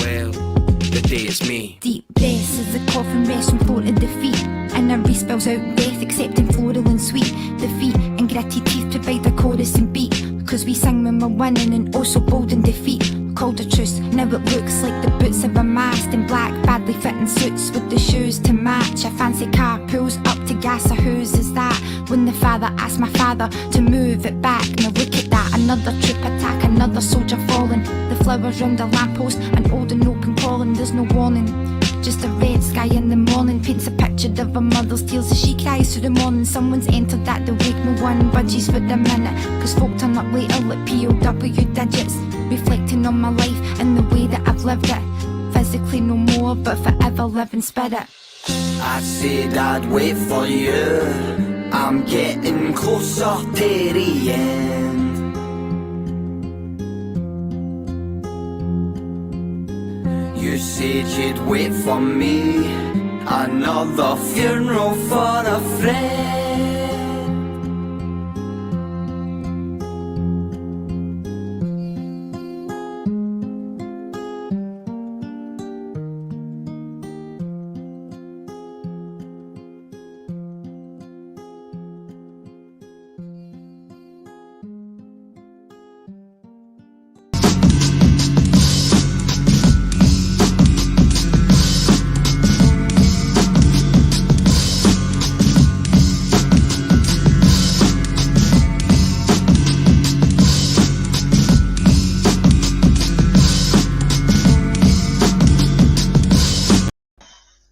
Well, the day it's me. Deep breaths as the coffin rests from floor to defeat. And every spells out death, accepting floral and sweet. Defeat and gritty teeth provide a chorus and beat. Because we sing when we're winning and also bold in defeat. Called a truce, now it looks like the boots of a mast. In black, badly fitting suits with the shoes to match. A fancy car pulls up to gas, a whose is that? When the father asked my father to move it back. Now look at that, another troop attack, another soldier falling. The flowers round a lamppost, an old and open calling, there's no warning. Just a red sky in the morning paints a picture of a mother's tears as she cries through the morning. Someone's entered that the wake, no one budgies for the minute. 'Cause folk turn up later like POW digits. Reflecting on my life and the way that I've lived it. Physically no more, but forever live in spirit. I said I'd wait for you. I'm getting closer to the end. You said you'd wait for me. Another funeral for a friend.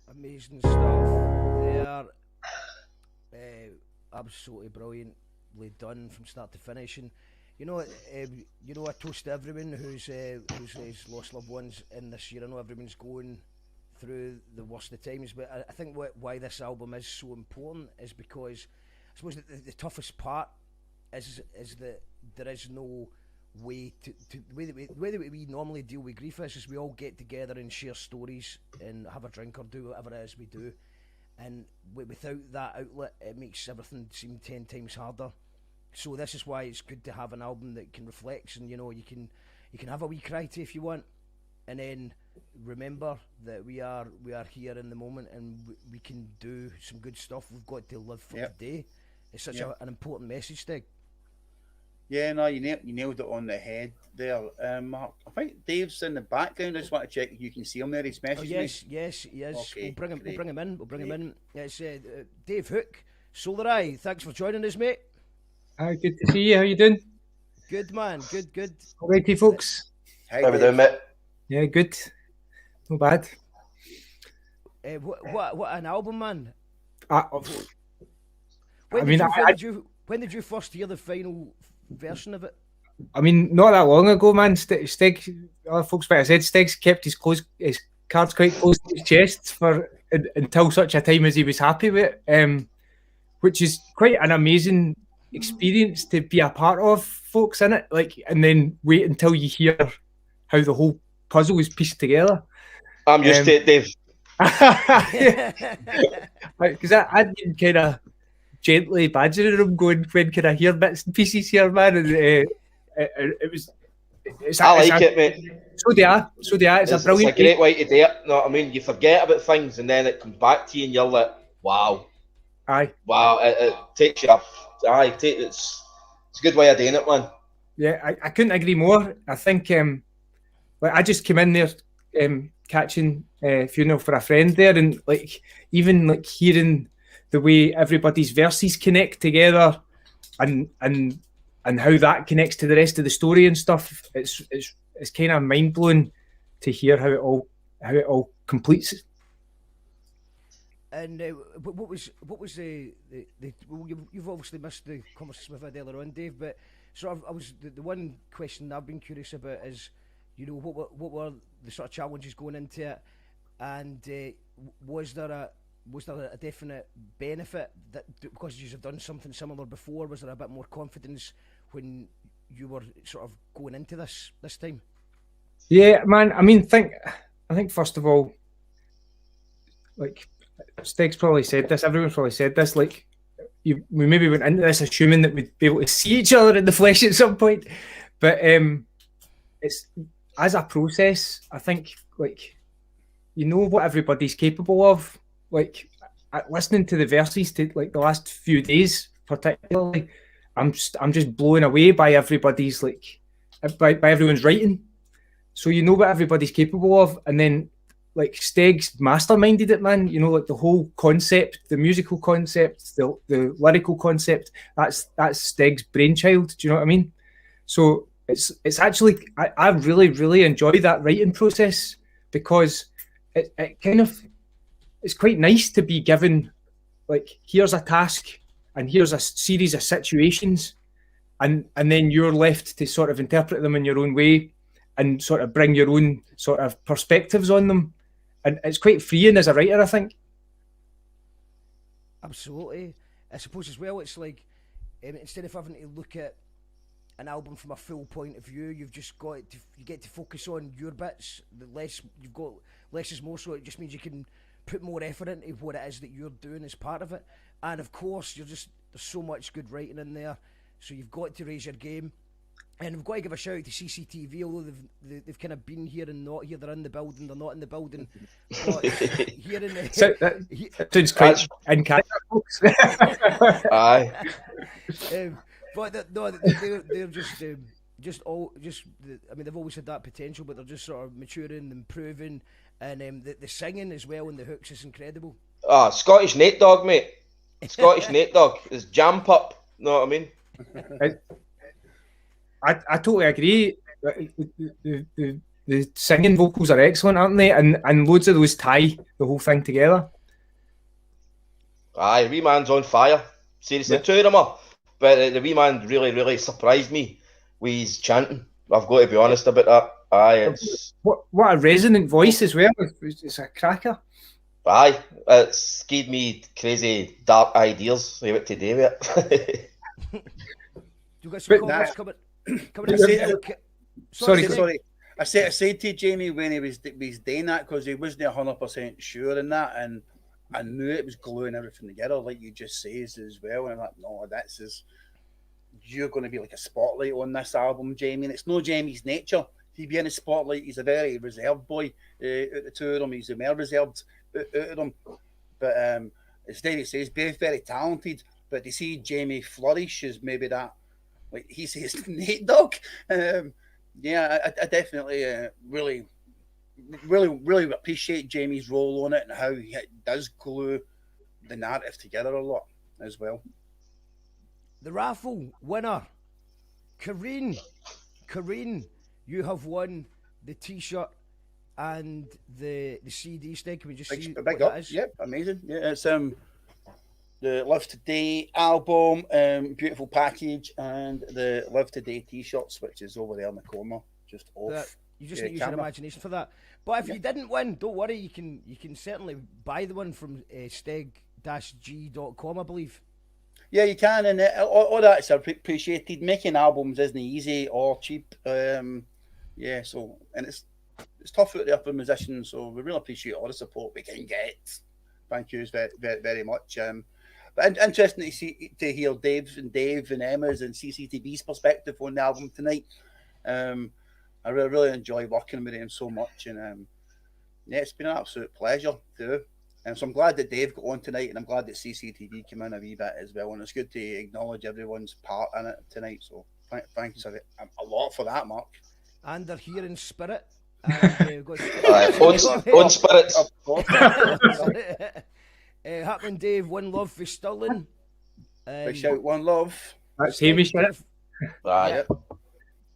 Amazing stuff there. Absolutely brilliantly done from start to finish. And you know, I toast to everyone who's lost loved ones in this year. I know everyone's going through the worst of times, but I think why this album is so important is because I suppose the toughest part is that there is no way to the way that we normally deal with grief is we all get together and share stories and have a drink or do whatever it is we do, and without that outlet it makes everything seem 10 times harder. So this is why it's good to have an album that can reflect, and you know, you can have a wee cry to if you want, and then remember that we are here in the moment and we can do some good stuff. We've got to live for today. It's such an important message, Steg. Yeah, no, you nailed it on the head there, Mark. I think Dave's in the background. I just want to check if you can see him there. He's messaging me. Yes, he is. Okay, we'll bring him in. It's Dave Hook, Solareye. Thanks for joining us, mate. Hi, good to see you. How you doing? Good, man. Good. All righty, folks. How we doing, mate? Yeah, good. Not bad. What an album, man. When, I did mean, you, I, when did you first hear the final version of it? I mean, not that long ago, man. Steg, other folks might have said Steg's kept his cards quite close to his chest until such a time as he was happy with it, which is quite an amazing experience to be a part of, folks, in it. Like, and then wait until you hear how the whole puzzle is pieced together. I'm used to it, Dave. Because I'd been kind of gently badgering him, going, when can I hear bits and pieces here, man? And it was. I like it, mate. So do I. So do I. It's a brilliant. It's a great way to do it. You know what I mean? You forget about things, and then it comes back to you, and you're like, "Wow, aye, wow!" It takes you up. Aye, it's a good way of doing it, man. Yeah, I couldn't agree more. I think, like, I just came in there, catching funeral for a friend there, and like even like hearing the way everybody's verses connect together, and how that connects to the rest of the story and stuff. It's kind of mind blowing to hear how it all completes. And what was the well, you've obviously missed the conversation we've had earlier on, Dave. But sort of, I was the one question I've been curious about is, you know, what were the sort of challenges going into it, and was there a definite benefit that because you have done something similar before? Was there a bit more confidence when you were sort of going into this time? Yeah, man. I mean, I think first of all, like Steg's probably said this, everyone's probably said this. Like, we maybe went into this assuming that we'd be able to see each other in the flesh at some point, but it's as a process. I think, like, you know what everybody's capable of. Like, listening to the verses to like the last few days, particularly, I'm just blown away by everybody's like by everyone's writing. So you know what everybody's capable of, and then like Steg's masterminded it, man. You know, like the whole concept, the musical concept, the lyrical concept. That's Steg's brainchild. Do you know what I mean? So it's actually I really enjoy that writing process because it kind of. It's quite nice to be given, like, here's a task and here's a series of situations, and then you're left to sort of interpret them in your own way and sort of bring your own sort of perspectives on them. And it's quite freeing as a writer, I think. Absolutely. I suppose as well, it's like, instead of having to look at an album from a full point of view, you've just got you get to focus on your bits. The less you've got, less is more, so it just means you can put more effort into what it is that you're doing as part of it. And of course, there's so much good writing in there, so you've got to raise your game. And we've got to give a shout out to CCTV, although they've kind of been here and not here. They're in the building, they're not in the building. But here in the so that sounds quite in character, folks. Aye. But they're just I mean, they've always had that potential, but they're just sort of maturing, improving, and the singing as well and the hooks is incredible. Scottish Nate Dogg, mate. Scottish Nate Dogg is jam pup. Know what I mean? I totally agree. The singing vocals are excellent, aren't they? And loads of those tie the whole thing together. Aye, the wee man's on fire. Seriously, yeah. Two of them are. But the wee man really surprised me with his chanting. I've got to be honest about that. Aye, it's... What a resonant voice as well. It's a cracker. Aye, it's gave me crazy dark ideas about to do it. You got some comments coming Sorry. I said to Jamie when he was doing that, because he wasn't 100% sure in that, and I knew it was gluing everything together, like you just says as well. And I'm like, no, you're going to be like a spotlight on this album, Jamie. And it's no Jamie's nature to be in a spotlight. He's a very reserved boy out the two of them. He's more reserved out of them. But as David says, both very talented. But to see Jamie flourish is maybe that, like he says, Nate Dogg. Yeah, I definitely really appreciate Jamie's role on it and how he does glue the narrative together a lot as well. The raffle winner, Kareen, you have won the T-shirt and the CD stick. Can we just see big what up? that is? Yep, amazing. Yeah, it's the Live Today album, beautiful package, and the Live Today t-shirts, which is over there in the corner, just off. You just need to use your imagination for that. But if you didn't win, don't worry. You can certainly buy the one from steg-g.com, I believe. Yeah, you can, and all that's appreciated. Making albums isn't easy or cheap. Yeah, so and it's tough out there for musicians. So we really appreciate all the support we can get. Thank you very, very, very much. But interesting to hear Dave and Emma's and CCTV's perspective on the album tonight. I really enjoy working with them so much, and yeah, it's been an absolute pleasure too. And so I'm glad that Dave got on tonight, and I'm glad that CCTV came in a wee bit as well. And it's good to acknowledge everyone's part in it tonight. So thanks a lot for that, Mark. And they're here in spirit. On spirit. Happening, Dave. One love for Stirling. Big shout, one love. That's Hamish, isn't it? Right.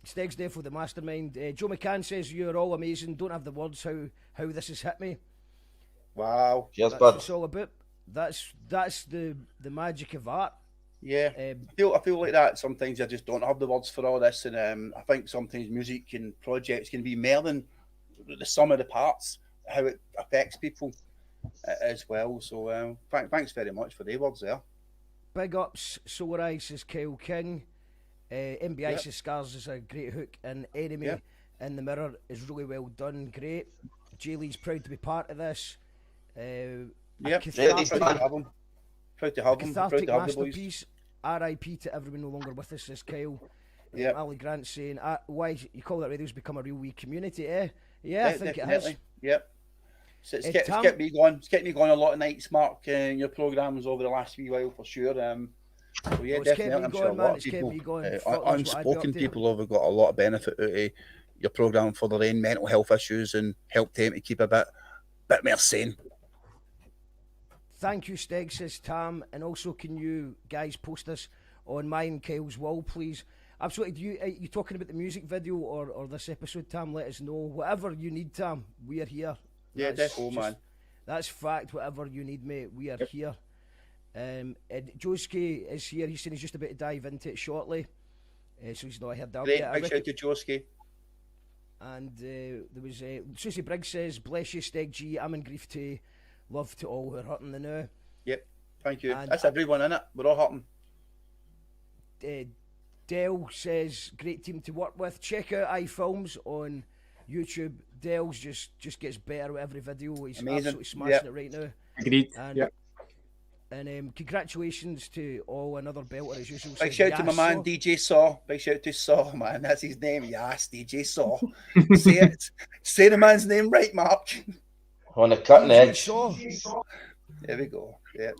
Steg's there for the mastermind. Joe McCann says you're all amazing. Don't have the words how this has hit me. Wow. Cheers, that's bud. what it's all about. That's the magic of art. Yeah, I feel like that. Sometimes I just don't have the words for all this, and I think sometimes music and projects can be more than the sum of the parts, how it affects people as well. So thanks very much for the words there. Big ups, Solareye says Kyle King. MBI says Scars is a great hook, and Enemy in the Mirror is really well done. Great. Jay Lee's proud to be part of this. Proud to have him. Cathartic masterpiece. R.I.P. to everyone no longer with us, says Kyle. Ali Grant saying, why you call that radio's become a real wee community, eh? Yeah, I think definitely. It has. Yep. So it's kept me going. It's kept me going a lot of nights, Mark, in your programmes over the last wee while for sure. So yeah, definitely. I'm sure a lot of people, unspoken people, have got a lot of benefit out of your programme for their own mental health issues and help them to keep a bit more sane. Thank you, Steg, says Tam. And also, can you guys post this on mine, Kyle's wall, please? Absolutely. Are you talking about the music video or this episode, Tam? Let us know. Whatever you need, Tam, we are here. Yeah, definitely, man. That's fact. Whatever you need, mate, we are here. And Joski is here. He's saying he's just about to dive into it shortly. So he's not heard that yet. Big shout to Joski. And there was Susie Briggs says, bless you, Steg G. I'm in grief too. Love to all who are hurting the now. Yep, thank you. And that's everyone in it. We're all hurting. Dell says, great team to work with. Check out iFilms on YouTube. Dell's just gets better with every video. He's absolutely smashing it right now. Agreed. And congratulations to all, another belter as usual. Big shout to my man DJ Saw. Big shout to Saw, man. That's his name. Yes, DJ Saw. Say it. Say the man's name right, Mark. On the cutting edge. There we go. Yeah.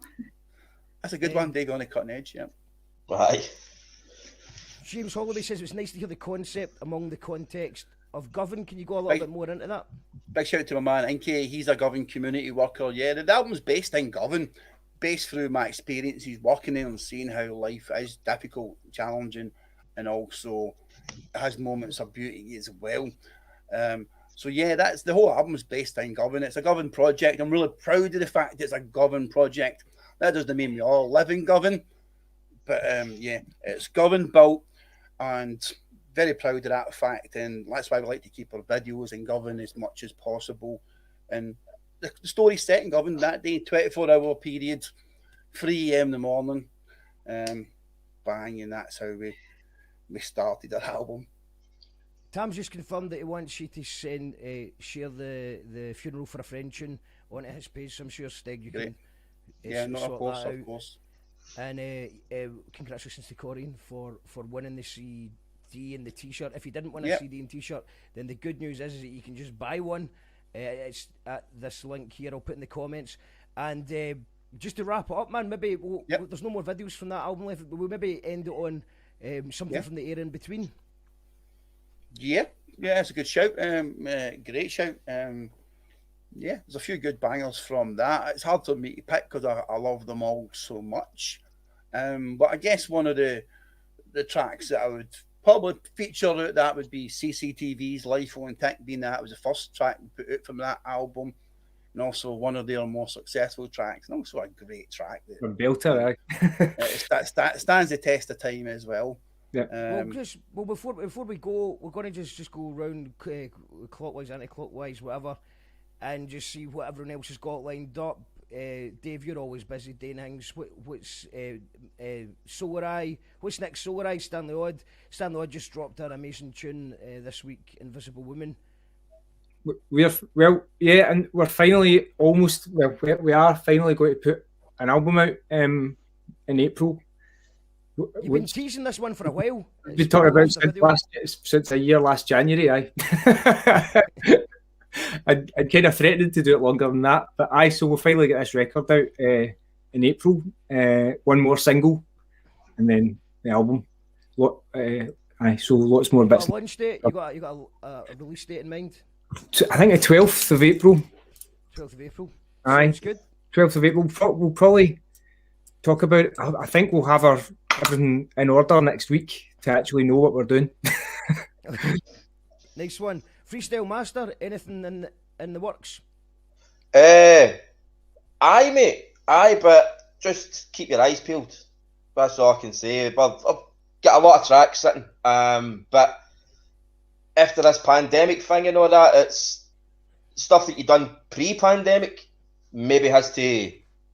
That's a good one, Dig, on the cutting edge. Yeah. Right. James Holloway says it's nice to hear the concept among the context of Govan. Can you go a little bit more into that? Big shout out to my man Inky. He's a Govan community worker. Yeah, the album's based in Govan, based through my experiences working there and seeing how life is difficult, challenging, and also has moments of beauty as well. So yeah, that's the whole album is based in Govan. It's a Govan project. I'm really proud of the fact it's a Govan project. That doesn't mean we all live in Govan, but yeah, it's Govan built, and very proud of that fact. And that's why we like to keep our videos in Govan as much as possible. And the story's set in Govan that day, 24-hour period, 3 a.m. in the morning, bang, and that's how we started our album. Tam's just confirmed that he wants you to share the funeral for a friend tune onto his page, so I'm sure Steg you can of course. And congratulations to Corinne for winning the CD and the t-shirt. If you didn't win a CD and t-shirt, then the good news is that you can just buy one. It's at this link here, I'll put in the comments. And just to wrap it up, man, maybe there's no more videos from that album left, but we'll maybe end it on something from the era in between. Yeah, it's a good shout. Great shout. Yeah, there's a few good bangers from that. It's hard for me to pick because I love them all so much. But I guess one of the tracks that I would probably feature out that would be CCTV's Life on Tick, being that it was the first track put out from that album. and also one of their more successful tracks, and also a great track From Belter, that stands the test of time as well. Yeah. Before we go, we're going to just go round clockwise, anti-clockwise, whatever, and just see what everyone else has got lined up. Dave, you're always busy doing things. What's Solareye? What's next? Solareye, Stanley Odd. Stanley Odd just dropped an amazing tune this week, Invisible Woman. And we're finally we are finally going to put an album out in April. You've been teasing this one for a while. We've been talking about since a year last January. I'd kind of threatened to do it longer than that, but so we'll finally get this record out in April. One more single, and then the album. So lots more bits. You got a launch date? You got a release date in mind? I think the 12th of April. 12th of April. Sounds good. 12th of April. We'll probably talk about it. I think we'll have everything in order next week to actually know what we're doing. Next one. Freestyle Master, anything in the works? Aye, mate. Aye, but just keep your eyes peeled. That's all I can say. I've got a lot of tracks sitting. But after this pandemic thing and all that, it's stuff that you done pre-pandemic. Maybe has to,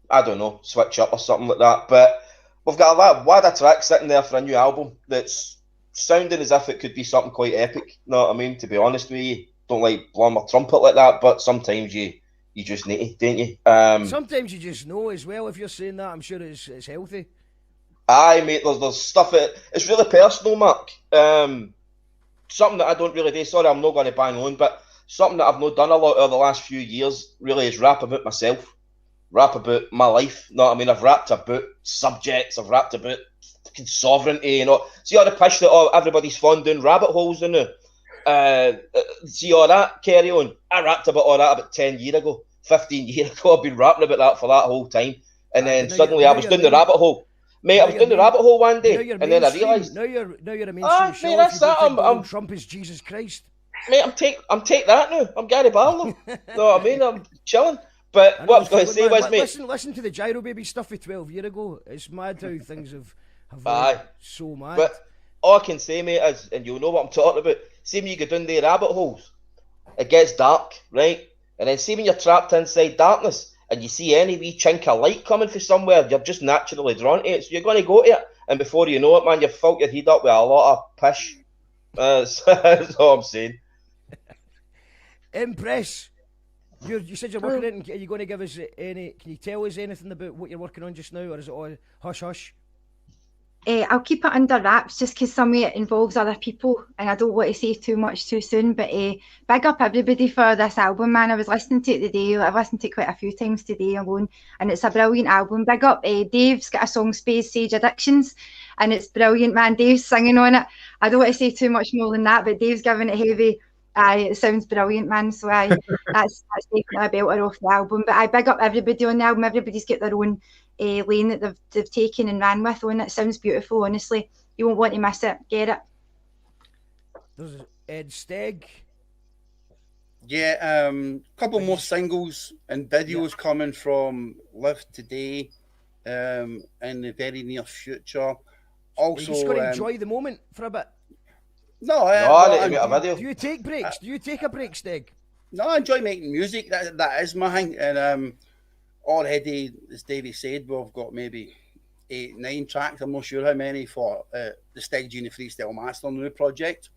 I don't know, switch up or something like that. But we've got a lot of tracks sitting there for a new album that's sounding as if it could be something quite epic. Know what I mean? To be honest with you, don't like blowing my trumpet like that, but sometimes you just need to, don't you? Sometimes you just know as well. If you're saying that, I'm sure it's healthy. Aye, mate. There's stuff it's really personal, Mark. Something that I don't really do. Sorry, I'm not going to bang on, but something that I've not done a lot over the last few years really is rap about myself, rap about my life. Know what I mean? I've rapped about subjects. I've rapped about sovereignty, you know. See all the pish that everybody's fond doing rabbit holes in there. See all that carry on. I rapped about all that about 10 years ago, 15 years ago. I've been rapping about that for that whole time, and then suddenly I was doing the rabbit hole. Mate, I was doing the rabbit hole one day, and then I realised. Now you're a mainstream show. Mate, that's that. I'm Trump is Jesus Christ. Mate, I'm take that now. I'm Gary Barlow. Know what I mean? I'm chilling. But what I was going to say was, mate. Listen to the Gyro Baby stuff with 12 years ago. It's mad how things have so mad. But all I can say, mate, is, and you'll know what I'm talking about, see when you go down the rabbit holes, it gets dark, right? And then see when you're trapped inside darkness and you see any wee chink of light coming from somewhere, you're just naturally drawn to it. So you're going to go to it. And before you know it, man, you've filled your head up with a lot of pish. That's all I'm saying. Empress, you said you're working on it. Are you going to give us can you tell us anything about what you're working on just now, or is it all hush hush? I'll keep it under wraps just because some of it involves other people and I don't want to say too much too soon, but big up everybody for this album, man. I was listening to it today. I've listened to it quite a few times today alone, and it's a brilliant album. Big up Dave's got a song, Space Sage Addictions, and it's brilliant, man. Dave's singing on it. I don't want to say too much more than that, but Dave's giving it heavy. It sounds brilliant, man. So that's definitely a belter off the album. But I big up everybody on the album. Everybody's got their own lane that they've taken and ran with on it. Sounds beautiful, honestly. You won't want to miss it. Get it. There's Ed Steg. Yeah, couple more singles and videos coming from Live Today in the very near future. Also, you're just going to enjoy the moment for a bit. No, do you take breaks? Do you take a break, Steg? No, I enjoy making music. That is my thing. And already, as Davey said, we've got maybe 8, 9 tracks. I'm not sure how many for the Steg G and the Freestyle Master new project.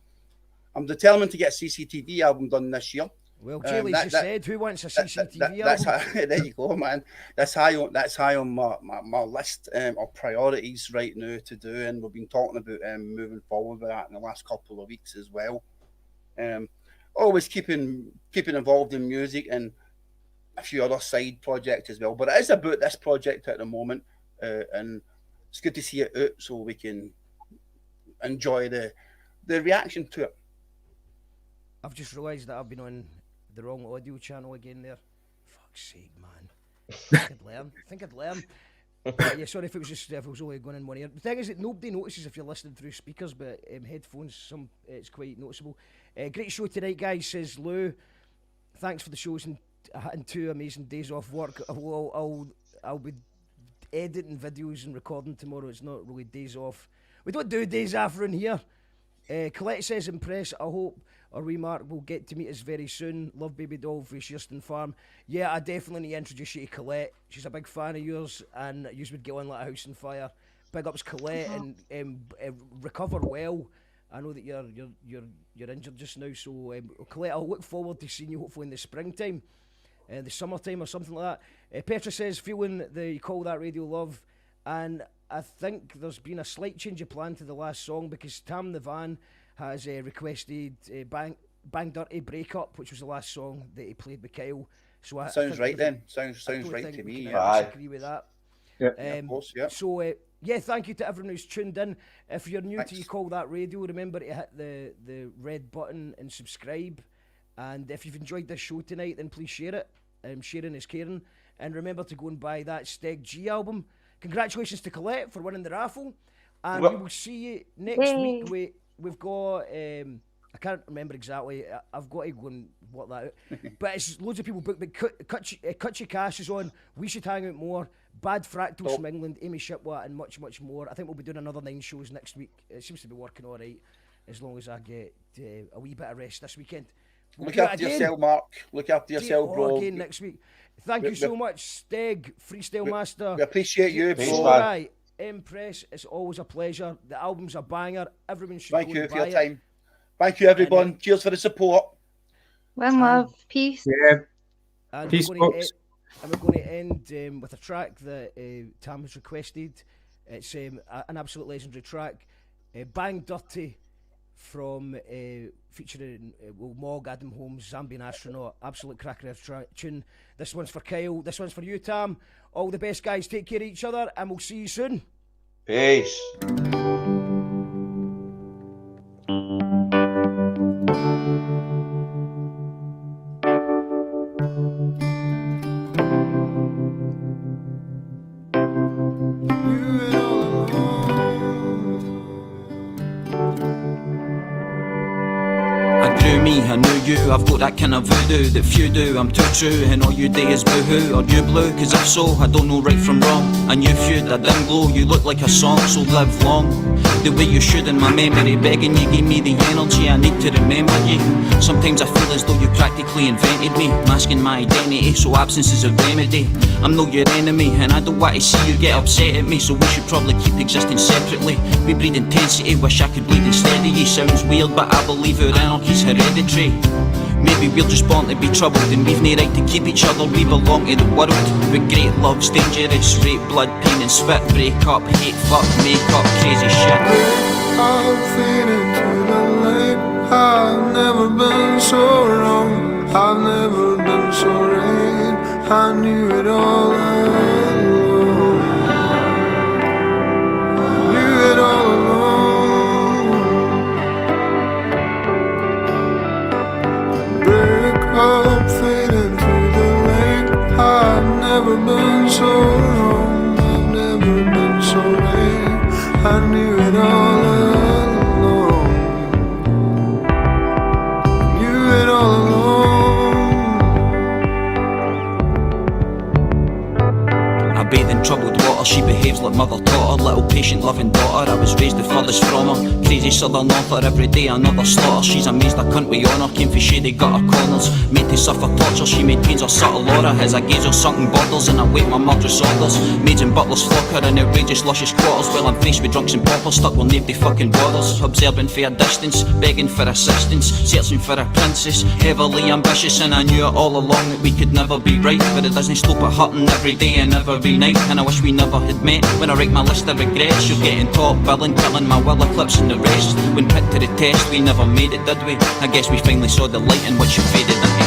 I'm determined to get a CCTV album done this year. Well, Jaylee's just said, who wants a CCTV album? There you go, man. That's high on my list of priorities right now to do, and we've been talking about moving forward with that in the last couple of weeks as well. Always keeping involved in music and a few other side projects as well. But it is about this project at the moment, and it's good to see it out so we can enjoy the reaction to it. I've just realised that I've been on the wrong audio channel again there. Fuck's sake, man. Think I'd learn. Yeah, sorry if it was only going in one ear. The thing is that nobody notices if you're listening through speakers, but it's quite noticeable. Great show tonight, guys, says Lou. Thanks for the shows and having 2 amazing days off work. I'll be editing videos and recording tomorrow. It's not really days off. We don't do days after in here. Colette says, Impress, I hope our wee Mark will get to meet us very soon. Love baby doll for Shearston Farm. Yeah, I definitely need to introduce you to Colette. She's a big fan of yours, and you would get on like a house on fire. Big ups, Colette, and recover well. I know that you're injured just now, so Colette, I'll look forward to seeing you hopefully in the springtime, the summertime or something like that. Petra says, feeling you call that radio love, and I think there's been a slight change of plan to the last song because Tam the Van has requested Bang Dirty Breakup, which was the last song that he played with Kyle. So sounds right then. Sounds right to me. I agree with that. Yep. Of course, yeah. So yeah, thank you to everyone who's tuned in. If you're new to You Call That Radio, remember to hit the red button and subscribe. And if you've enjoyed this show tonight, then please share it. Sharing is caring. And remember to go and buy that Steg G album. Congratulations to Colette for winning the raffle. And we will see you next week. We've got, I can't remember exactly. I've got to go and work that out. But it's loads of people booked. But Kutchy Cash is on. We Should Hang Out More. Bad Fractals from England. Amy Shipwa and much, much more. I think we'll be doing another 9 shows next week. It seems to be working all right as long as I get a wee bit of rest this weekend. Look after yourself, Mark. Look after yourself, bro. Again next week. Thank you so much, Steg, Freestyle Master. We appreciate you, bro. Solareye, Empress, it's always a pleasure. The album's a banger. Everyone should Thank go you and for buy your it. time. Thank you, everyone. Cheers for the support. One love, peace. Yeah. And Peace, we're folks. going to end with a track that Tam has requested. It's an absolute legendary track. Bang Dirty from featuring Mog, Adam Holmes, Zambian Astronaut. Absolute cracker of tune. This one's for Kyle. This one's for you, Tam. All the best, guys. Take care of each other, and we'll see you soon. Peace. I knew you, I've got that kind of voodoo that few do. I'm too true, and all you do is boohoo. Are you blue? Cause if so, I don't know right from wrong. I knew feud, I didn't glow. You look like a song, so live long. The way you should in my memory, begging you gave me the energy I need to remember you. Sometimes I feel as though you practically invented me, masking my identity, so absence is a remedy. I'm not your enemy, and I don't want to see you get upset at me, so we should probably keep existing separately. We breed intensity, wish I could bleed instead of you. Sounds weird, but I believe our anarchy's hereditary. Maybe we're just born to be troubled, and we've no right to keep each other. We belong to the world, but great love's dangerous. Rape, blood, pain and spit, break up, hate, fuck, make up, crazy shit. I'm feeding to the light. I've never been so wrong. I've never been so right. I knew it all along. I knew it all along. Break up, fading through the light. I've never been so wrong. I've never been so right. I knew it all along. I knew it all along. I bathe in troubled water, she behaves like mother taught her. Little patient loving daughter, I was raised the furthest from her. Crazy southern author, every day another slaughter. She's amazed I cunt with honour, came for shady gutter corners. Made to suffer torture, she made pains her subtle aura. As I gaze her sunken borders and I wait my murderous orders. Maids and butlers flock her in outrageous luscious quarters, while I'm faced with drunks and paupers stuck with nobody fucking borders. Observing for a distance, begging for assistance, searching for a princess, heavily ambitious. And I knew it all along that we could never be right, but it doesn't stop at hurting every day and every night. And I wish we never had met. When I write my list of regrets, you're getting top billing, killing my will eclipse and the rest. When put to the test, we never made it, did we? I guess we finally saw the light in which you faded into.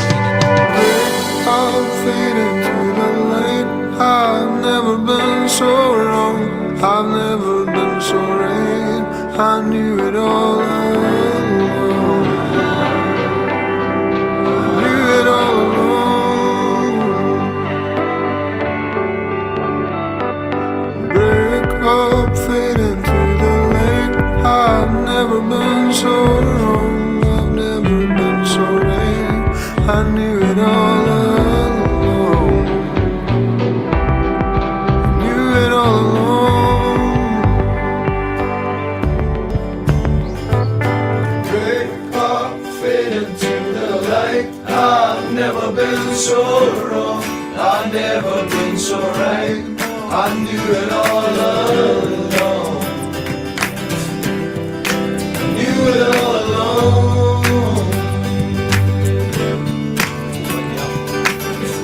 I'm fading to the light. I've never been so wrong. I've never been so right. I knew it all along. I knew it all along. Break up, fading through the light. I've never been so wrong. I've never been so right. I knew it all along. been so wrong, I've never been so right. I knew it all along. I knew it all along.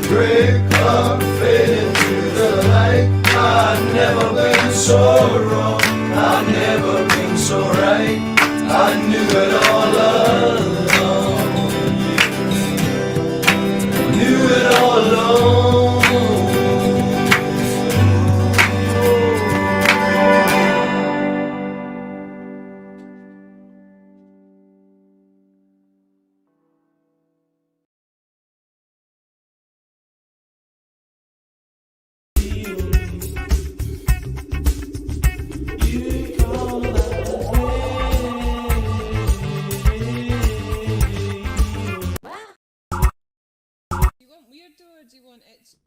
Break up, fade into the light. I've never been so wrong, I've never been so right. I knew it all along. I knew it all along. Do you want weirdo or do you want itchy?